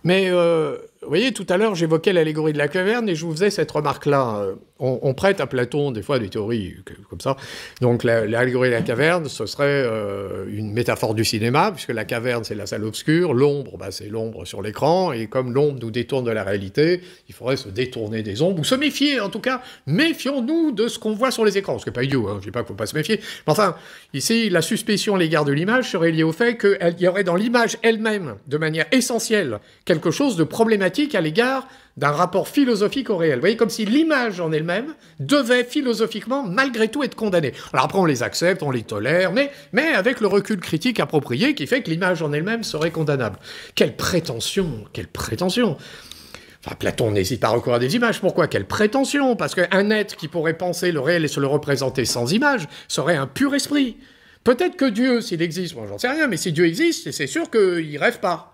Mais, vous voyez, tout à l'heure, j'évoquais l'allégorie de la caverne et je vous faisais cette remarque-là. On prête à Platon, des fois, des théories comme ça. Donc, l'allégorie de la caverne, ce serait une métaphore du cinéma, puisque la caverne, c'est la salle obscure, l'ombre, c'est l'ombre sur l'écran, et comme l'ombre nous détourne de la réalité, il faudrait se détourner des ombres, ou se méfier, en tout cas, méfions-nous de ce qu'on voit sur les écrans. Ce qui n'est pas idiot, je ne dis pas qu'il ne faut pas se méfier. Mais enfin, ici, la suspicion à l'égard de l'image serait liée au fait qu'il y aurait dans l'image elle-même, de manière essentielle, quelque chose de problématique à l'égard d'un rapport philosophique au réel. Vous voyez, comme si l'image en elle-même devait philosophiquement, malgré tout, être condamnée. Alors après, on les accepte, on les tolère, mais avec le recul critique approprié qui fait que l'image en elle-même serait condamnable. Quelle prétention! Quelle prétention! Enfin, Platon n'hésite pas à recourir à des images. Pourquoi? Quelle prétention! Parce qu'un être qui pourrait penser le réel et se le représenter sans image serait un pur esprit. Peut-être que Dieu, s'il existe, moi j'en sais rien, mais si Dieu existe, c'est sûr qu'il rêve pas.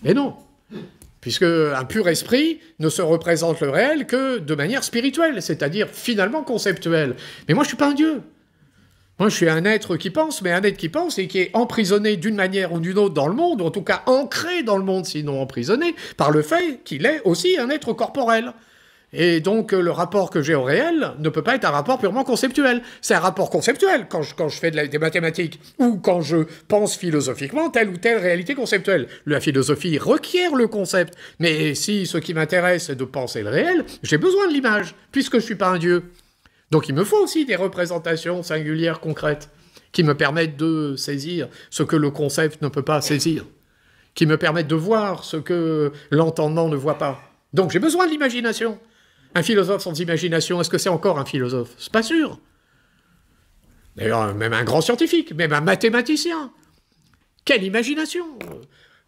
Et non, puisque un pur esprit ne se représente le réel que de manière spirituelle, c'est-à-dire finalement conceptuelle. Mais moi, je suis pas un dieu. Moi, je suis un être qui pense, mais un être qui pense et qui est emprisonné d'une manière ou d'une autre dans le monde, ou en tout cas ancré dans le monde, sinon emprisonné, par le fait qu'il est aussi un être corporel. Et donc, le rapport que j'ai au réel ne peut pas être un rapport purement conceptuel. C'est un rapport conceptuel quand je fais des mathématiques ou quand je pense philosophiquement telle ou telle réalité conceptuelle. La philosophie requiert le concept. Mais si ce qui m'intéresse est de penser le réel, j'ai besoin de l'image, puisque je ne suis pas un dieu. Donc, il me faut aussi des représentations singulières, concrètes, qui me permettent de saisir ce que le concept ne peut pas saisir, qui me permettent de voir ce que l'entendement ne voit pas. Donc, j'ai besoin de l'imagination. Un philosophe sans imagination, est-ce que c'est encore un philosophe? C'est pas sûr. D'ailleurs, même un grand scientifique, même un mathématicien. Quelle imagination!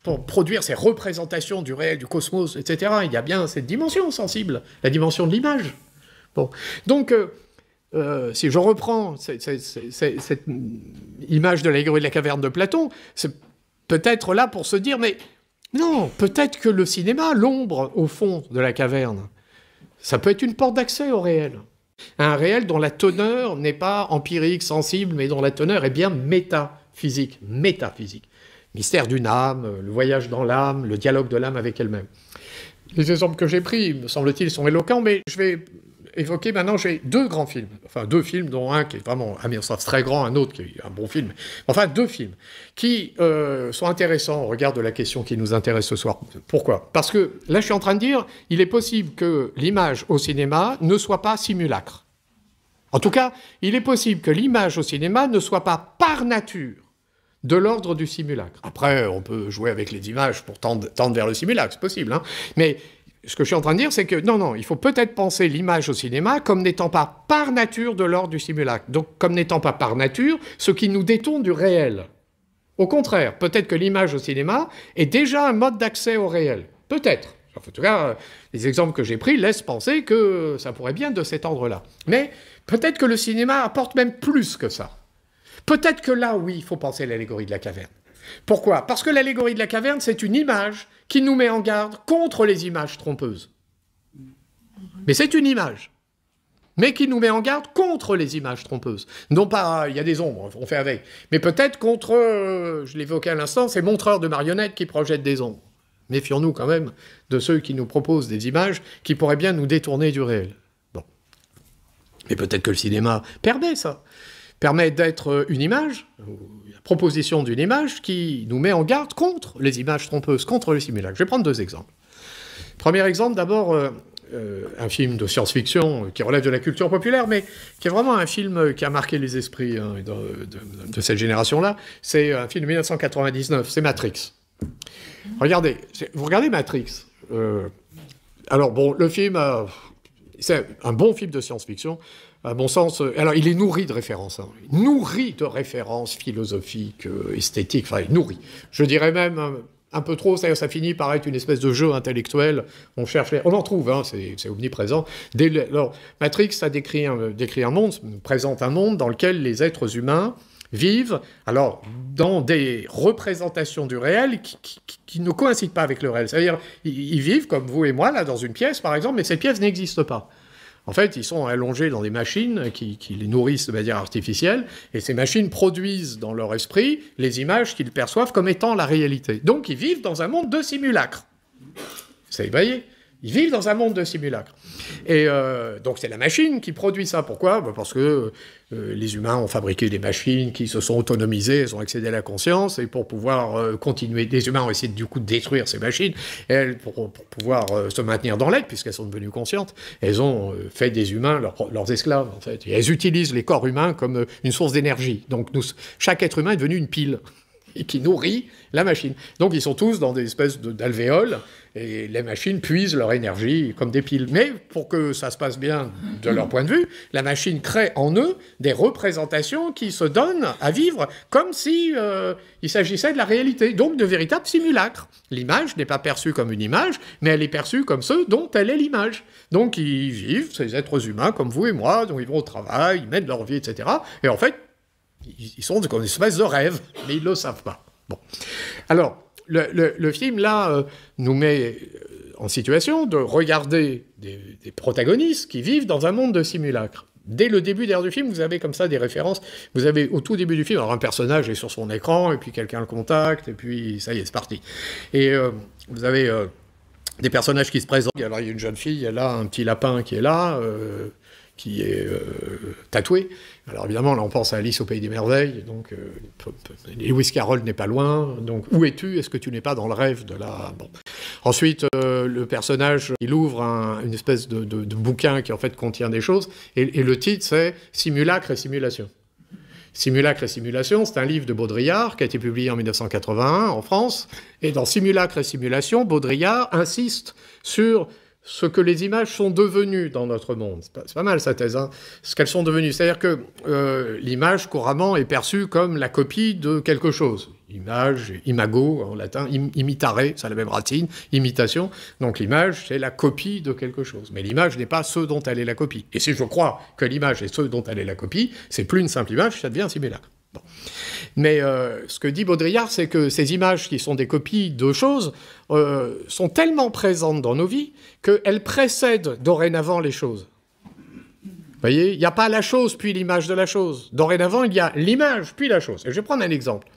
Pour produire ces représentations du réel, du cosmos, etc., il y a bien cette dimension sensible, la dimension de l'image. Bon. Donc, si je reprends cette image de l'allégorie de la caverne de Platon, c'est peut-être là pour se dire, mais non, peut-être que le cinéma, l'ombre au fond de la caverne, ça peut être une porte d'accès au réel. Un réel dont la teneur n'est pas empirique, sensible, mais dont la teneur est bien métaphysique. Métaphysique. Mystère d'une âme, le voyage dans l'âme, le dialogue de l'âme avec elle-même. Les exemples que j'ai pris, me semble-t-il, sont éloquents, mais je vais évoquer maintenant, j'ai deux grands films. Enfin, deux films, dont un qui est vraiment, à mon sens, très grand, un autre qui est un bon film. Enfin, deux films qui sont intéressants au regard de la question qui nous intéresse ce soir. Pourquoi? Parce que là, je suis en train de dire, il est possible que l'image au cinéma ne soit pas simulacre. En tout cas, il est possible que l'image au cinéma ne soit pas par nature de l'ordre du simulacre. Après, on peut jouer avec les images pour tendre vers le simulacre, c'est possible. Hein. Mais ce que je suis en train de dire, c'est que non, il faut peut-être penser l'image au cinéma comme n'étant pas par nature de l'ordre du simulacre. Donc comme n'étant pas par nature ce qui nous détourne du réel. Au contraire, peut-être que l'image au cinéma est déjà un mode d'accès au réel. Peut-être. En tout cas, les exemples que j'ai pris laissent penser que ça pourrait bien de cet ordre-là. Mais peut-être que le cinéma apporte même plus que ça. Peut-être que là, oui, il faut penser l'allégorie de la caverne. Pourquoi? Parce que l'allégorie de la caverne, c'est une image qui nous met en garde contre les images trompeuses. Mais c'est une image, mais qui nous met en garde contre les images trompeuses. Non pas, il y a des ombres, on fait avec, mais peut-être contre, je l'évoquais à l'instant, ces montreurs de marionnettes qui projettent des ombres. Méfions-nous quand même de ceux qui nous proposent des images qui pourraient bien nous détourner du réel. Bon. Mais peut-être que le cinéma permet ça. Permet d'être une image, la proposition d'une image qui nous met en garde contre les images trompeuses, contre le simulacre. Je vais prendre 2 exemples. Premier exemple, d'abord, un film de science-fiction qui relève de la culture populaire, mais qui est vraiment un film qui a marqué les esprits de cette génération-là. C'est un film de 1999, c'est Matrix. Regardez, vous regardez Matrix. Alors bon, le film, c'est un bon film de science-fiction. À mon sens, alors il est nourri de références, hein, nourri de références philosophiques, esthétiques, enfin nourri. Je dirais même un peu trop, ça finit par être une espèce de jeu intellectuel. On cherche, on en trouve, hein, c'est omniprésent. Alors, Matrix, ça décrit un monde, présente un monde dans lequel les êtres humains vivent, alors, dans des représentations du réel qui ne coïncident pas avec le réel. C'est-à-dire, ils vivent, comme vous et moi, là, dans une pièce, par exemple, mais cette pièce n'existe pas. En fait, ils sont allongés dans des machines qui les nourrissent de manière artificielle, et ces machines produisent dans leur esprit les images qu'ils perçoivent comme étant la réalité. Donc, ils vivent dans un monde de simulacre. Vous voyez ? Ils vivent dans un monde de simulacre. Et donc, c'est la machine qui produit ça. Pourquoi ? Parce que les humains ont fabriqué des machines qui se sont autonomisées, elles ont accédé à la conscience, et pour pouvoir continuer, les humains ont essayé du coup de détruire ces machines, et elles, pour pouvoir se maintenir dans l'être, puisqu'elles sont devenues conscientes, elles ont fait des humains leurs esclaves, en fait. Et elles utilisent les corps humains comme une source d'énergie. Donc, chaque être humain est devenu une pile et qui nourrit la machine. Donc ils sont tous dans des espèces d'alvéoles, et les machines puisent leur énergie comme des piles. Mais pour que ça se passe bien de leur point de vue, la machine crée en eux des représentations qui se donnent à vivre comme si il s'agissait de la réalité, donc de véritables simulacres. L'image n'est pas perçue comme une image, mais elle est perçue comme ceux dont elle est l'image. Donc ils vivent, ces êtres humains comme vous et moi, dont ils vont au travail, ils mènent leur vie, etc. Et en fait, ils sont comme une espèce de rêve, mais ils ne le savent pas. Bon. Alors, le film, là, nous met en situation de regarder des protagonistes qui vivent dans un monde de simulacre. Dès le début d'ailleurs du film, vous avez comme ça des références. Vous avez au tout début du film, alors un personnage est sur son écran, et puis quelqu'un le contacte, et puis ça y est, c'est parti. Et vous avez des personnages qui se présentent. Alors il y a une jeune fille, elle a un petit lapin qui est là, qui est tatoué. Alors évidemment, là on pense à Alice au Pays des Merveilles, donc Lewis Carroll n'est pas loin, donc où es-tu? Est-ce que tu n'es pas dans le rêve de la... Bon. Ensuite, le personnage, il ouvre une espèce de bouquin qui en fait contient des choses, et le titre c'est « Simulacre et simulation ». Simulacre et simulation, c'est un livre de Baudrillard qui a été publié en 1981 en France, et dans Simulacre et simulation, Baudrillard insiste sur ce que les images sont devenues dans notre monde. C'est pas mal sa thèse, hein, ce qu'elles sont devenues. C'est-à-dire que l'image couramment est perçue comme la copie de quelque chose. Image, imago en latin, imitare, c'est la même racine, imitation. Donc l'image, c'est la copie de quelque chose. Mais l'image n'est pas ce dont elle est la copie. Et si je crois que l'image est ce dont elle est la copie, c'est plus une simple image, ça devient un simulacre. Bon. Mais ce que dit Baudrillard, c'est que ces images qui sont des copies de choses sont tellement présentes dans nos vies qu'elles précèdent dorénavant les choses. Vous voyez, il n'y a pas la chose puis l'image de la chose. Dorénavant, il y a l'image puis la chose. Et je vais prendre un exemple.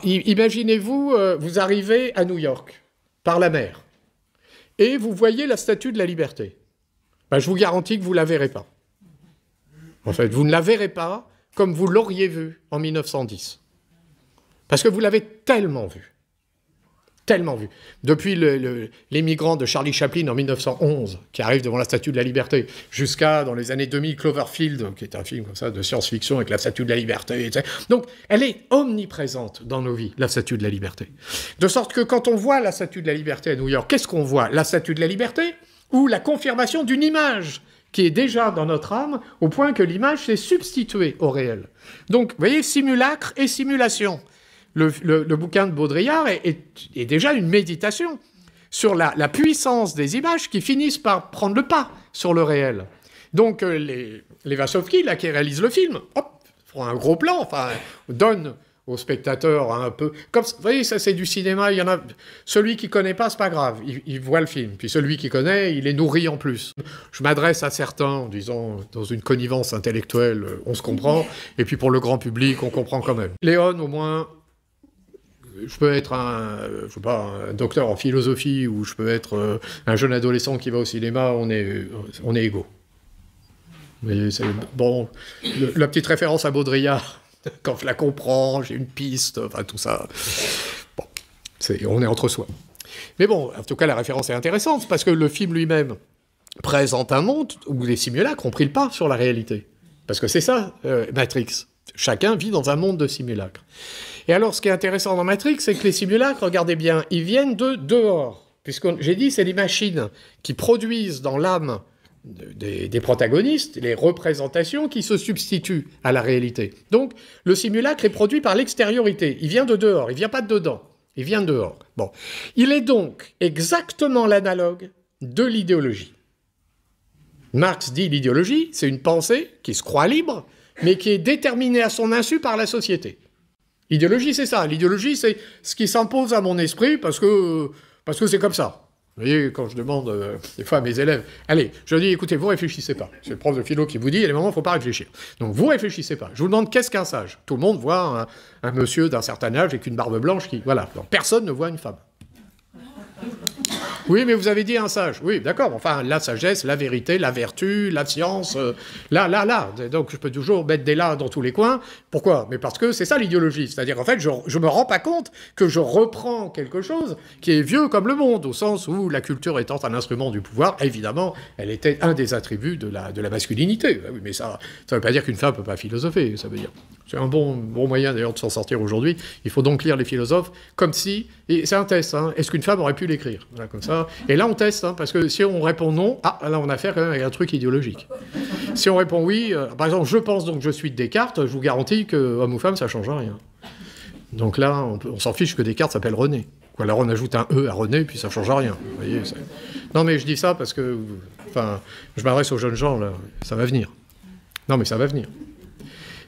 Imaginez-vous, vous arrivez à New York, par la mer, et vous voyez la Statue de la Liberté. Ben, je vous garantis que vous ne la verrez pas. En fait, vous ne la verrez pas comme vous l'auriez vue en 1910. Parce que vous l'avez tellement vue. tellement vu. Depuis les migrants de Charlie Chaplin en 1911, qui arrivent devant la Statue de la Liberté, jusqu'à, dans les années 2000, Cloverfield, qui est un film comme ça de science-fiction avec la Statue de la Liberté, etc. Donc, elle est omniprésente dans nos vies, la Statue de la Liberté. De sorte que quand on voit la Statue de la Liberté à New York, qu'est-ce qu'on voit? La Statue de la Liberté ou la confirmation d'une image qui est déjà dans notre âme, au point que l'image s'est substituée au réel. Donc, vous voyez, simulacre et simulation. Le bouquin de Baudrillard est déjà une méditation sur la puissance des images qui finissent par prendre le pas sur le réel. Donc, les Wachowski, là, qui réalisent le film, hop, font un gros plan, enfin, donnent aux spectateurs un peu... Comme, vous voyez, ça c'est du cinéma, il y en a... Celui qui connaît pas, c'est pas grave, il voit le film. Puis celui qui connaît, il est nourri en plus. Je m'adresse à certains en disant, dans une connivence intellectuelle, on se comprend, et puis pour le grand public, on comprend quand même. Léon, au moins, je peux être je sais pas, un docteur en philosophie, ou je peux être un jeune adolescent qui va au cinéma, on est égaux. Mais c'est bon, la petite référence à Baudrillard, quand je la comprends, j'ai une piste, enfin tout ça. Bon, on est entre soi. Mais bon, en tout cas, la référence est intéressante, parce que le film lui-même présente un monde où les simulacres ont pris le pas sur la réalité. Parce que c'est ça, Matrix. Chacun vit dans un monde de simulacres. Et alors, ce qui est intéressant dans Matrix, c'est que les simulacres, regardez bien, ils viennent de dehors. Puisque j'ai dit, c'est les machines qui produisent dans l'âme des protagonistes, les représentations qui se substituent à la réalité. Donc, le simulacre est produit par l'extériorité. Il vient de dehors, il ne vient pas de dedans. Il vient de dehors. Bon. Il est donc exactement l'analogue de l'idéologie. Marx dit l'idéologie, c'est une pensée qui se croit libre, mais qui est déterminée à son insu par la société. L'idéologie, c'est ça. L'idéologie, c'est ce qui s'impose à mon esprit parce que c'est comme ça. Vous voyez, quand je demande des fois à mes élèves, allez, je dis, écoutez, vous réfléchissez pas. C'est le prof de philo qui vous dit, il y a des moments où il ne faut pas réfléchir. Donc vous réfléchissez pas. Je vous demande, qu'est-ce qu'un sage? Tout le monde voit un monsieur d'un certain âge avec une barbe blanche qui... Voilà. Donc, personne ne voit une femme. Oui, mais vous avez dit un sage. Oui, d'accord. Enfin, la sagesse, la vérité, la vertu, la science, là. Donc, je peux toujours mettre des là dans tous les coins. Pourquoi? Mais parce que c'est ça l'idéologie. C'est-à-dire, en fait, je me rends pas compte que je reprends quelque chose qui est vieux comme le monde, au sens où la culture étant un instrument du pouvoir, évidemment, elle était un des attributs de la masculinité. Oui, mais ça veut pas dire qu'une femme peut pas philosopher. Ça veut dire... C'est un bon moyen, d'ailleurs, de s'en sortir aujourd'hui. Il faut donc lire les philosophes comme si... Et c'est un test, hein. Est-ce qu'une femme aurait pu l'écrire? Voilà, comme ça. Et là, on teste, hein, parce que si on répond non, là, on a affaire quand même avec un truc idéologique. Si on répond oui, par exemple, je pense donc je suis de Descartes, je vous garantis que homme ou femme, ça ne change rien. Donc là, on s'en fiche que Descartes s'appelle René. Ou alors on ajoute un E à René, puis ça ne change rien. Vous voyez, non, mais je dis ça parce que... Enfin, je m'adresse aux jeunes gens, là. Ça va venir. Non, mais ça va venir.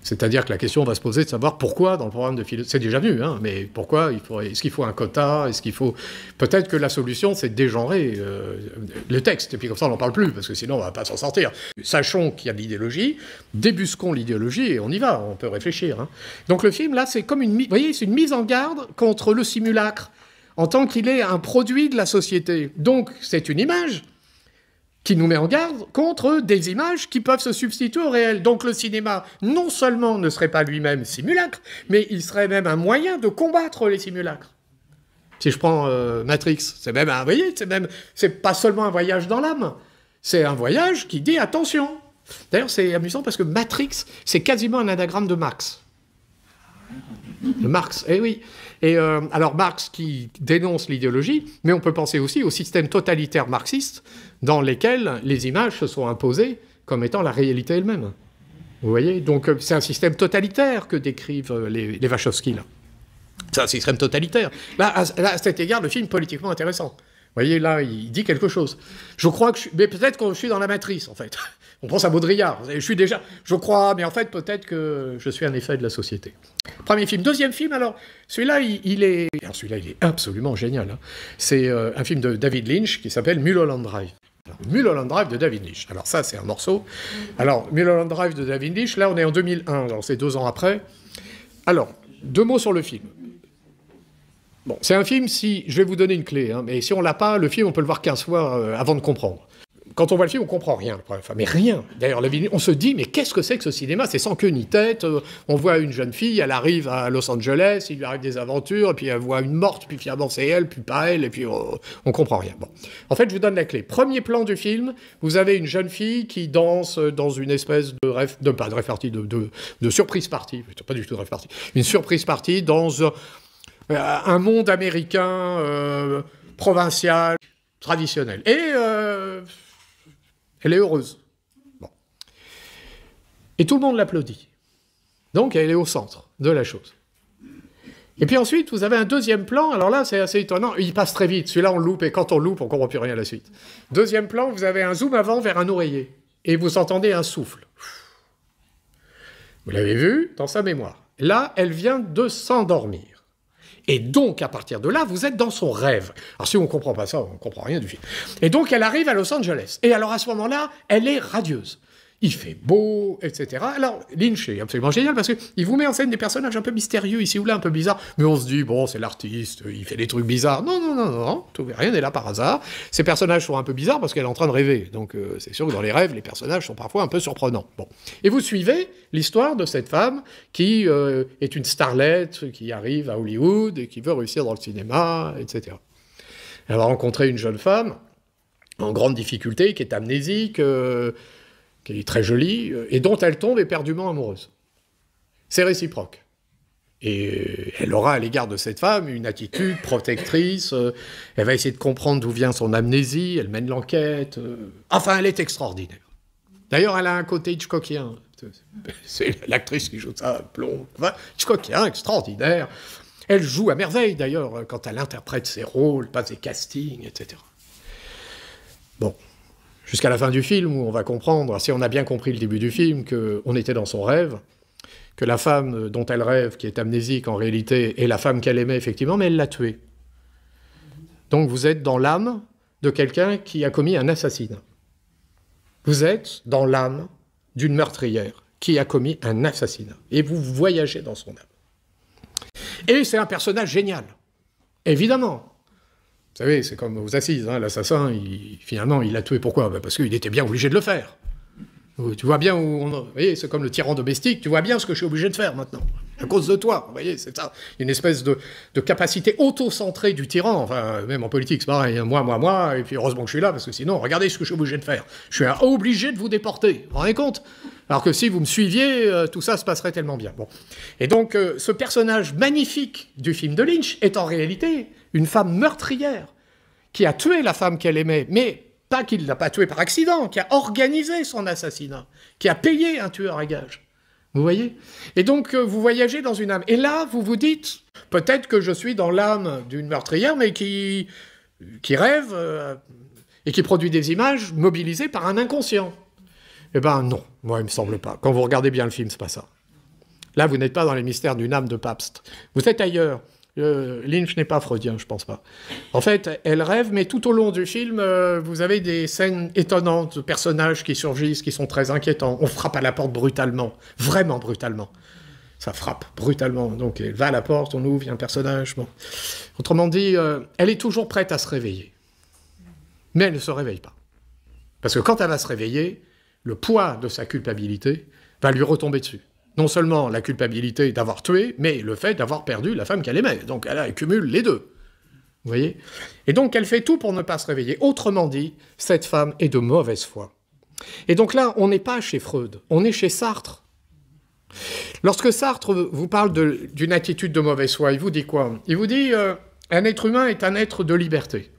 C'est-à-dire que la question va se poser de savoir pourquoi dans le programme de philosophie... C'est déjà venu, hein, mais pourquoi est-ce qu'il faut un quota? Est-ce qu'il faut... Peut-être que la solution, c'est de dégenrer le texte, et puis comme ça, on n'en parle plus, parce que sinon, on ne va pas s'en sortir. Sachons qu'il y a de l'idéologie, débusquons l'idéologie, et on y va, on peut réfléchir. Hein. Donc le film, là, c'est comme une... Vous voyez, c'est une mise en garde contre le simulacre, en tant qu'il est un produit de la société. Donc, c'est une image qui nous met en garde contre des images qui peuvent se substituer au réel. Donc le cinéma, non seulement ne serait pas lui-même simulacre, mais il serait même un moyen de combattre les simulacres. Si je prends Matrix, c'est même vous voyez, c'est pas seulement un voyage dans l'âme, c'est un voyage qui dit attention. D'ailleurs, c'est amusant parce que Matrix, c'est quasiment un anagramme de Marx. De Marx, eh oui. Et alors Marx qui dénonce l'idéologie, mais on peut penser aussi au système totalitaire marxiste dans lesquels les images se sont imposées comme étant la réalité elle-même. Vous voyez? Donc c'est un système totalitaire que décrivent les Wachowski, là. C'est un système totalitaire. Là, à cet égard, le film est politiquement intéressant. Vous voyez, là, il dit quelque chose. Je crois que mais peut-être que je suis dans la matrice, en fait. On pense à Baudrillard. Je crois, mais en fait, peut-être que je suis un effet de la société. Premier film. Deuxième film, alors, celui-là, il est absolument génial. Hein. C'est un film de David Lynch qui s'appelle Mulholland Drive. Mulholland Drive de David Lynch. Alors ça, c'est un morceau. Alors, Mulholland Drive de David Lynch, là, on est en 2001, alors c'est 2 ans après. Alors, 2 mots sur le film. Bon, c'est un film, je vais vous donner une clé, hein, mais si on l'a pas, le film, on peut le voir 15 fois avant de comprendre. quand on voit le film, on comprend rien. Enfin, mais rien. D'ailleurs, on se dit, mais qu'est-ce que c'est que ce cinéma? C'est sans queue ni tête. On voit une jeune fille, elle arrive à Los Angeles, il lui arrive des aventures, et puis elle voit une morte, puis finalement c'est elle, puis pas elle, et puis on comprend rien. Bon. En fait, je vous donne la clé. Premier plan du film, vous avez une jeune fille qui danse dans une espèce de surprise party. Pas du tout de rêve party. Une surprise party dans un monde américain provincial, traditionnel. Et elle est heureuse. Bon. Et tout le monde l'applaudit. Donc elle est au centre de la chose. Et puis ensuite, vous avez un deuxième plan. Alors là, c'est assez étonnant. Il passe très vite. Celui-là, on le loupe, et quand on le loupe, on ne comprend plus rien à la suite. Deuxième plan, vous avez un zoom avant vers un oreiller. Et vous entendez un souffle. Vous l'avez vu dans sa mémoire. Là, elle vient de s'endormir. Et donc, à partir de là, vous êtes dans son rêve. Alors, si on ne comprend pas ça, on ne comprend rien du film. Et donc, elle arrive à Los Angeles. Et alors, à ce moment-là, elle est radieuse. Il fait beau, etc. Alors, Lynch est absolument génial parce qu'il vous met en scène des personnages un peu mystérieux, ici ou là, un peu bizarres. Mais on se dit, bon, c'est l'artiste, il fait des trucs bizarres. Non, non, non, non, rien n'est là par hasard. Ces personnages sont un peu bizarres parce qu'elle est en train de rêver. Donc, c'est sûr que dans les rêves, les personnages sont parfois un peu surprenants. Bon. Et vous suivez l'histoire de cette femme qui est une starlette, qui arrive à Hollywood et qui veut réussir dans le cinéma, etc. Elle va rencontrer une jeune femme en grande difficulté, qui est amnésique, qui est très jolie, et dont elle tombe éperdument amoureuse. C'est réciproque. Et elle aura à l'égard de cette femme une attitude protectrice, elle va essayer de comprendre d'où vient son amnésie, elle mène l'enquête, enfin elle est extraordinaire. D'ailleurs elle a un côté Hitchcockien, c'est l'actrice qui joue ça, plomb, enfin, Hitchcockien, extraordinaire. Elle joue à merveille d'ailleurs quand elle interprète ses rôles, passe ses castings, etc. Bon. Jusqu'à la fin du film, où on va comprendre, si on a bien compris le début du film, qu'on était dans son rêve, que la femme dont elle rêve, qui est amnésique en réalité, est la femme qu'elle aimait effectivement, mais elle l'a tuée. Donc vous êtes dans l'âme de quelqu'un qui a commis un assassinat. Vous êtes dans l'âme d'une meurtrière qui a commis un assassinat. Et vous voyagez dans son âme. Et c'est un personnage génial, évidemment. Vous savez, c'est comme aux assises, hein, l'assassin, finalement, il l'a tué. Pourquoi? Parce qu'il était bien obligé de le faire. Tu vois bien où vous voyez, c'est comme le tyran domestique, tu vois bien ce que je suis obligé de faire maintenant, à cause de toi. Vous voyez, c'est ça. Une espèce de capacité auto-centrée du tyran, enfin, même en politique, c'est pareil, hein, moi, et puis heureusement que je suis là, parce que sinon, regardez ce que je suis obligé de faire. Je suis obligé de vous déporter, vous vous rendez compte? Alors que si vous me suiviez, tout ça se passerait tellement bien. Bon. Et donc, ce personnage magnifique du film de Lynch est en réalité une femme meurtrière qui a tué la femme qu'elle aimait, mais pas qu'il ne l'a pas tuée par accident, qui a organisé son assassinat, qui a payé un tueur à gages. Vous voyez? Et donc, vous voyagez dans une âme. Et là, vous vous dites, peut-être que je suis dans l'âme d'une meurtrière, mais qui rêve et qui produit des images mobilisées par un inconscient. Eh ben non, moi, il me semble pas. Quand vous regardez bien le film, c'est pas ça. Là, vous n'êtes pas dans les mystères d'une âme de Pabst. Vous êtes ailleurs. Lynch n'est pas freudien, je pense pas. En fait, elle rêve, mais tout au long du film, vous avez des scènes étonnantes de personnages qui surgissent, qui sont très inquiétants. On frappe à la porte brutalement, vraiment brutalement. Ça frappe brutalement. Donc, elle va à la porte, on ouvre, il y a un personnage. Bon. Autrement dit, elle est toujours prête à se réveiller. Mais elle ne se réveille pas. Parce que quand elle va se réveiller, le poids de sa culpabilité va lui retomber dessus. Non seulement la culpabilité d'avoir tué, mais le fait d'avoir perdu la femme qu'elle aimait. Donc elle cumule les deux. Vous voyez? Et donc elle fait tout pour ne pas se réveiller. Autrement dit, cette femme est de mauvaise foi. Et donc là, on n'est pas chez Freud, on est chez Sartre. Lorsque Sartre vous parle d'une attitude de mauvaise foi, il vous dit quoi? Il vous dit un être humain est un être de liberté.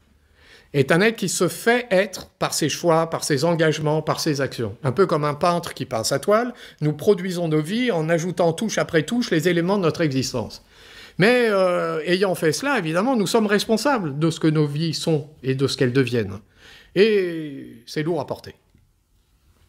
Est un être qui se fait être par ses choix, par ses engagements, par ses actions. Un peu comme un peintre qui peint sa toile, nous produisons nos vies en ajoutant touche après touche les éléments de notre existence. Mais ayant fait cela, évidemment, nous sommes responsables de ce que nos vies sont et de ce qu'elles deviennent. Et c'est lourd à porter.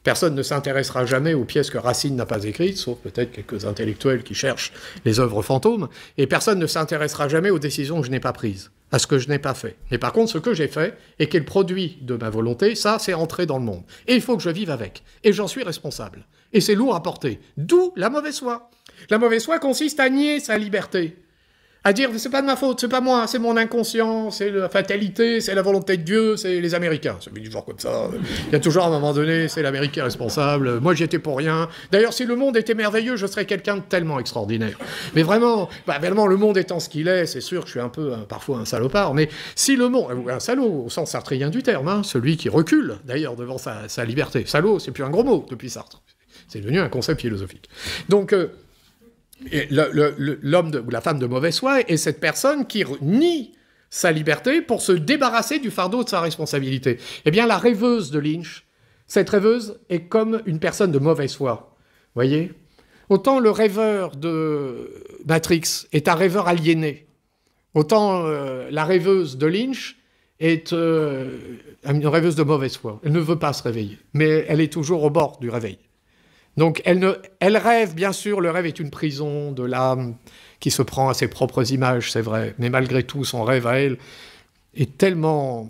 Personne ne s'intéressera jamais aux pièces que Racine n'a pas écrites, sauf peut-être quelques intellectuels qui cherchent les œuvres fantômes, et personne ne s'intéressera jamais aux décisions que je n'ai pas prises, à ce que je n'ai pas fait. Mais par contre, ce que j'ai fait, et qui est le produit de ma volonté, ça, c'est entrer dans le monde. Et il faut que je vive avec. Et j'en suis responsable. Et c'est lourd à porter. D'où la mauvaise foi. La mauvaise foi consiste à nier sa liberté, à dire c'est pas de ma faute, c'est pas moi, c'est mon inconscient, c'est la fatalité, c'est la volonté de Dieu, c'est les Américains. C'est toujours comme ça. Il y a toujours à un moment donné, c'est l'Américain responsable. Moi, j'y étais pour rien. D'ailleurs, si le monde était merveilleux, je serais quelqu'un de tellement extraordinaire. Mais vraiment, vraiment, le monde étant ce qu'il est, c'est sûr que je suis un peu, parfois, un salopard. Mais si le monde, un salaud au sens sartrien du terme, hein, celui qui recule, d'ailleurs, devant sa liberté. Salaud, c'est plus un gros mot depuis Sartre. C'est devenu un concept philosophique. Donc, l'homme ou la femme de mauvaise foi est cette personne qui nie sa liberté pour se débarrasser du fardeau de sa responsabilité. Eh bien, la rêveuse de Lynch, cette rêveuse est comme une personne de mauvaise foi. Voyez ? Autant le rêveur de Matrix est un rêveur aliéné, autant la rêveuse de Lynch est une rêveuse de mauvaise foi. Elle ne veut pas se réveiller, mais elle est toujours au bord du réveil. Donc elle rêve, bien sûr, le rêve est une prison de l'âme qui se prend à ses propres images, c'est vrai, mais malgré tout, son rêve à elle est tellement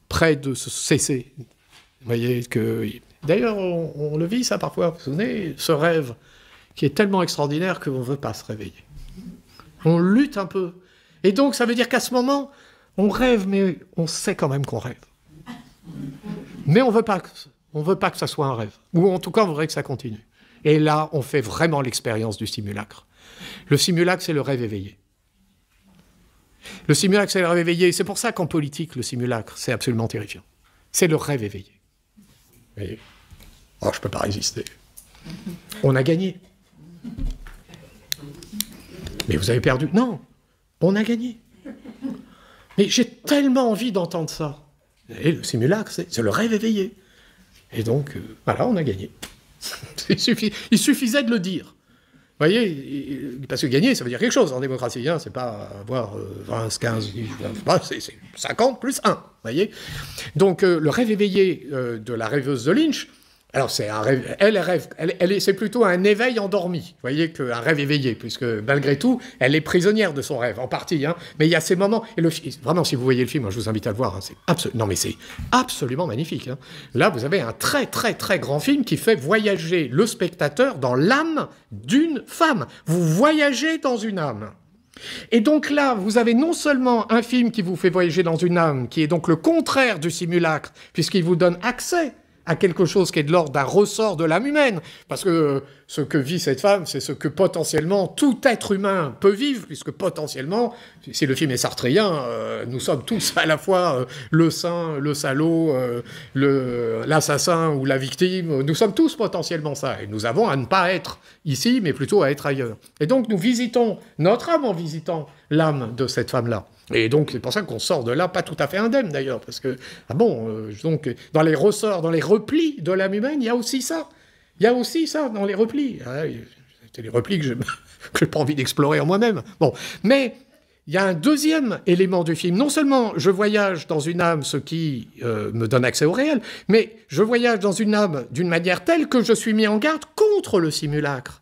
près de se cesser. Vous voyez que... D'ailleurs, on le vit ça parfois, vous vous souvenez, ce rêve qui est tellement extraordinaire qu'on ne veut pas se réveiller. On lutte un peu. Et donc, ça veut dire qu'à ce moment, on rêve, mais on sait quand même qu'on rêve. Mais on ne veut pas que ça soit un rêve. Ou en tout cas, on voudrait que ça continue. Et là, on fait vraiment l'expérience du simulacre. Le simulacre, c'est le rêve éveillé. Le simulacre, c'est le rêve éveillé. C'est pour ça qu'en politique, le simulacre, c'est absolument terrifiant. C'est le rêve éveillé. Vous voyez ? Oh, je ne peux pas résister. On a gagné. Mais vous avez perdu. Non, on a gagné. Mais j'ai tellement envie d'entendre ça. Et le simulacre, c'est le rêve éveillé. Et donc, voilà, on a gagné. Il suffisait de le dire. Vous voyez, parce que gagner, ça veut dire quelque chose en démocratie. Hein, c'est pas avoir 20, 15, 10, c'est 50 plus 1. Vous voyez. Donc, le rêve éveillé de la rêveuse de Lynch, alors c'est un rêve, c'est plutôt un éveil endormi, vous voyez, qu'un rêve éveillé, puisque malgré tout, elle est prisonnière de son rêve, en partie. Hein, mais il y a ces moments, et vraiment, si vous voyez le film, moi, je vous invite à le voir, hein, c'est absolument magnifique. Hein. Là, vous avez un très, très, très grand film qui fait voyager le spectateur dans l'âme d'une femme. Vous voyagez dans une âme. Et donc là, vous avez non seulement un film qui vous fait voyager dans une âme, qui est donc le contraire du simulacre, puisqu'il vous donne accès à quelque chose qui est de l'ordre d'un ressort de l'âme humaine. Parce que ce que vit cette femme, c'est ce que potentiellement tout être humain peut vivre, puisque potentiellement, si le film est sartrien, nous sommes tous à la fois le saint, le salaud, l'assassin ou la victime. Nous sommes tous potentiellement ça. Et nous avons à ne pas être ici, mais plutôt à être ailleurs. Et donc nous visitons notre âme en visitant l'âme de cette femme-là. Et donc, c'est pour ça qu'on sort de là, pas tout à fait indemne d'ailleurs, parce que, donc, dans les ressorts, dans les replis de l'âme humaine, il y a aussi ça. Il y a aussi ça dans les replis. C'est les replis que je n'ai pas envie d'explorer en moi-même. Bon, mais il y a un deuxième élément du film. Non seulement je voyage dans une âme, ce qui me donne accès au réel, mais je voyage dans une âme d'une manière telle que je suis mis en garde contre le simulacre.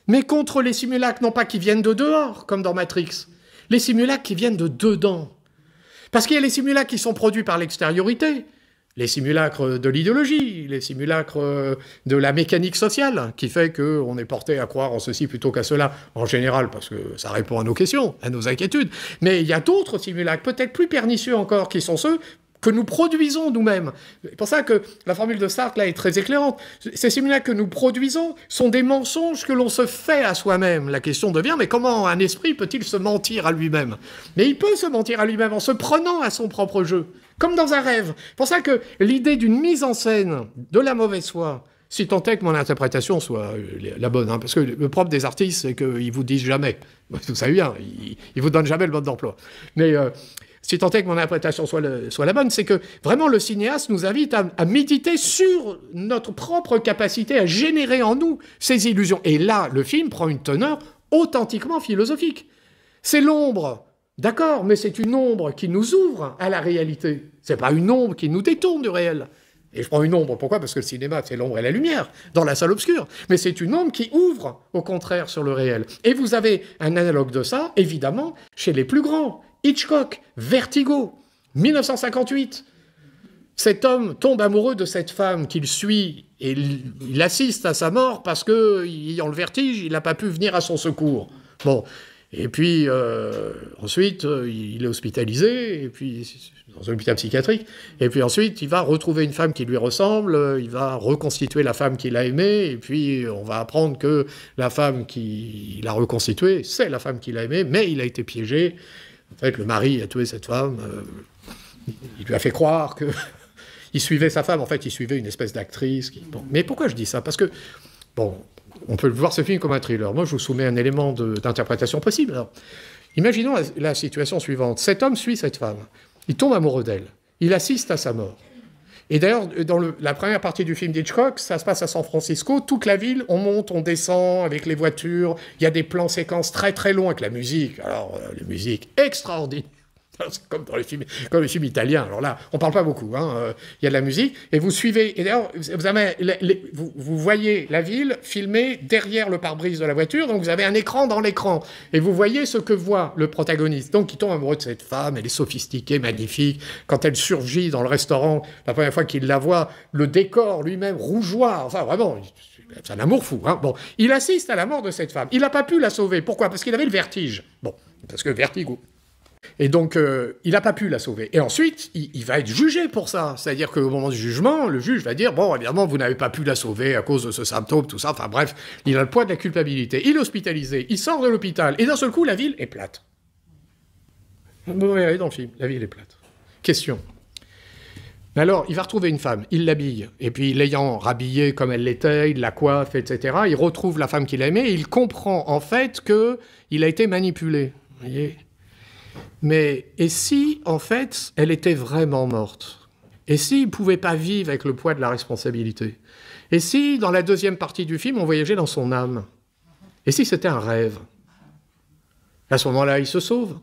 Mais contre les simulacres, non pas qui viennent de dehors, comme dans Matrix, les simulacres qui viennent de dedans. Parce qu'il y a les simulacres qui sont produits par l'extériorité, les simulacres de l'idéologie, les simulacres de la mécanique sociale, qui fait qu'on est porté à croire en ceci plutôt qu'à cela, en général, parce que ça répond à nos questions, à nos inquiétudes. Mais il y a d'autres simulacres, peut-être plus pernicieux encore, qui sont ceux que nous produisons nous-mêmes. C'est pour ça que la formule de Sartre, là, est très éclairante. Ces simulacres que nous produisons sont des mensonges que l'on se fait à soi-même. La question devient, mais comment un esprit peut-il se mentir à lui-même ? Mais il peut se mentir à lui-même en se prenant à son propre jeu, comme dans un rêve. C'est pour ça que l'idée d'une mise en scène de la mauvaise foi, si tant est que mon interprétation soit la bonne, hein, parce que le propre des artistes, c'est qu'ils vous disent jamais. Vous savez bien, ils vous donnent jamais le mode d'emploi. Mais si tant est que mon interprétation soit la bonne, c'est que vraiment le cinéaste nous invite à méditer sur notre propre capacité à générer en nous ces illusions. Et là, le film prend une teneur authentiquement philosophique. C'est l'ombre, d'accord, mais c'est une ombre qui nous ouvre à la réalité. C'est pas une ombre qui nous détourne du réel. Et je prends une ombre, pourquoi ? Parce que le cinéma, c'est l'ombre et la lumière, dans la salle obscure. Mais c'est une ombre qui ouvre, au contraire, sur le réel. Et vous avez un analogue de ça, évidemment, chez les plus grands. Hitchcock, Vertigo, 1958. Cet homme tombe amoureux de cette femme qu'il suit et il assiste à sa mort parce que, ayant le vertige, il n'a pas pu venir à son secours. Bon, Et puis, ensuite, il est hospitalisé, et puis, dans un hôpital psychiatrique. Et puis ensuite, il va retrouver une femme qui lui ressemble, il va reconstituer la femme qu'il a aimée, et puis on va apprendre que la femme qu'il a reconstituée, c'est la femme qu'il a aimée, mais il a été piégé. En fait, le mari a tué cette femme. Il lui a fait croire qu'il suivait sa femme. En fait, il suivait une espèce d'actrice. Bon. Mais pourquoi je dis ça? Parce que, bon, on peut voir ce film comme un thriller. Moi, je vous soumets un élément d'interprétation possible. Alors, imaginons la situation suivante. Cet homme suit cette femme. Il tombe amoureux d'elle. Il assiste à sa mort. Et d'ailleurs, dans la première partie du film d'Hitchcock, ça se passe à San Francisco. Toute la ville, on monte, on descend avec les voitures. Il y a des plans séquences très très longs avec la musique. Alors, les musiques extraordinaires. C'est comme dans les films italiens. Alors là, on ne parle pas beaucoup. Il y a de la musique. Et vous suivez. Et d'ailleurs, vous voyez la ville filmée derrière le pare-brise de la voiture. Donc vous avez un écran dans l'écran. Et vous voyez ce que voit le protagoniste. Donc il tombe amoureux de cette femme. Elle est sophistiquée, magnifique. Quand elle surgit dans le restaurant, la première fois qu'il la voit, le décor lui-même rougeoie. Enfin, vraiment. C'est un amour fou. Bon, il assiste à la mort de cette femme. Il n'a pas pu la sauver. Pourquoi? Parce qu'il avait le vertige. Bon, parce que vertigo. Et donc, il n'a pas pu la sauver. Et ensuite, il va être jugé pour ça. C'est-à-dire qu'au moment du jugement, le juge va dire « Bon, évidemment, vous n'avez pas pu la sauver à cause de ce symptôme, tout ça. » Enfin bref, il a le poids de la culpabilité. Il est hospitalisé, il sort de l'hôpital, et d'un seul coup, la ville est plate. Vous voyez dans le film, la ville est plate. Question. Alors, il va retrouver une femme, il l'habille, et puis l'ayant rhabillée comme elle l'était, il la coiffe, etc., il retrouve la femme qu'il aimait, et il comprend en fait qu'il a été manipulé. Vous voyez ? Mais, et si, en fait, elle était vraiment morte? Et s'il ne pouvait pas vivre avec le poids de la responsabilité? Et si, dans la deuxième partie du film, on voyageait dans son âme? Et si c'était un rêve? À ce moment-là, il se sauve.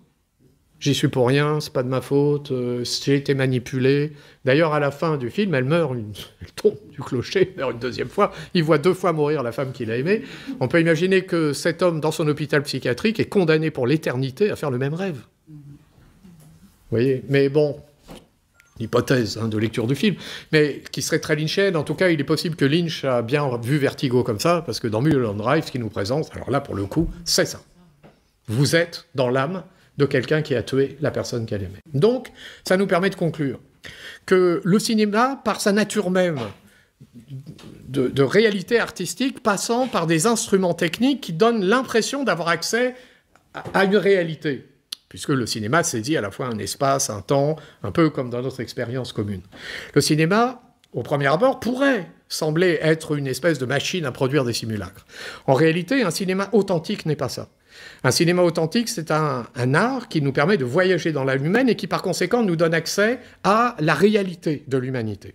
J'y suis pour rien, c'est pas de ma faute, j'ai été manipulé. D'ailleurs, à la fin du film, elle meurt, elle tombe du clocher, meurt une deuxième fois. Il voit 2 fois mourir la femme qu'il a aimée. On peut imaginer que cet homme, dans son hôpital psychiatrique, est condamné pour l'éternité à faire le même rêve. Vous voyez? Mais bon, hypothèse de lecture du film, mais qui serait très lynchienne. En tout cas, il est possible que Lynch a bien vu Vertigo comme ça, parce que dans Mulholland Drive, ce qu'il nous présente, alors là, pour le coup, c'est ça. Vous êtes dans l'âme de quelqu'un qui a tué la personne qu'elle aimait. Donc, ça nous permet de conclure que le cinéma, par sa nature même de réalité artistique, passant par des instruments techniques qui donnent l'impression d'avoir accès à une réalité, puisque le cinéma saisit à la fois un espace, un temps, un peu comme dans notre expérience commune. Le cinéma, au premier abord, pourrait sembler être une espèce de machine à produire des simulacres. En réalité, un cinéma authentique n'est pas ça. Un cinéma authentique, c'est un art qui nous permet de voyager dans l'âme humaine et qui, par conséquent, nous donne accès à la réalité de l'humanité.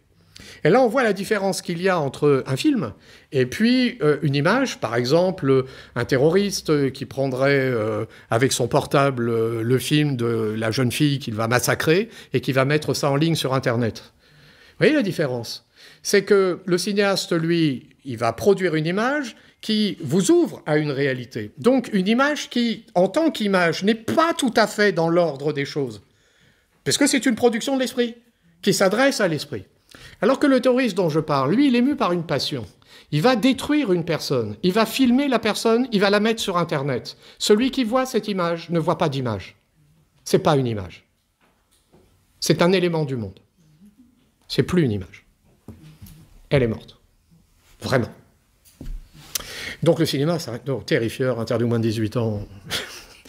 Et là, on voit la différence qu'il y a entre un film et puis une image. Par exemple, un terroriste qui prendrait avec son portable le film de la jeune fille qu'il va massacrer et qui va mettre ça en ligne sur Internet. Vous voyez la différence? C'est que le cinéaste, lui, il va produire une image qui vous ouvre à une réalité. Donc une image qui, en tant qu'image, n'est pas tout à fait dans l'ordre des choses. Parce que c'est une production de l'esprit, qui s'adresse à l'esprit. Alors que le terroriste dont je parle, lui, il est mu par une passion. Il va détruire une personne, il va filmer la personne, il va la mettre sur Internet. Celui qui voit cette image ne voit pas d'image. C'est pas une image. C'est un élément du monde. C'est plus une image. Elle est morte. Vraiment. Donc le cinéma, c'est terrifieur, interdit aux moins de 18 ans.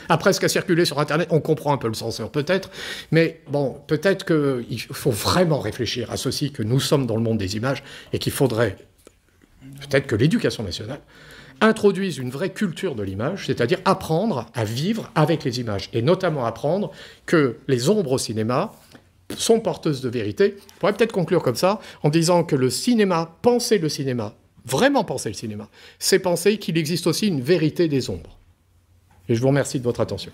Après ce qui a circulé sur Internet, on comprend un peu le censeur, peut-être. Mais bon, peut-être qu'il faut vraiment réfléchir à ceci, que nous sommes dans le monde des images, et qu'il faudrait, peut-être que l'éducation nationale, introduise une vraie culture de l'image, c'est-à-dire apprendre à vivre avec les images, et notamment apprendre que les ombres au cinéma sont porteuses de vérité. On pourrait peut-être conclure comme ça, en disant que le cinéma, penser le cinéma, vraiment penser le cinéma, c'est penser qu'il existe aussi une vérité des ombres. Et je vous remercie de votre attention.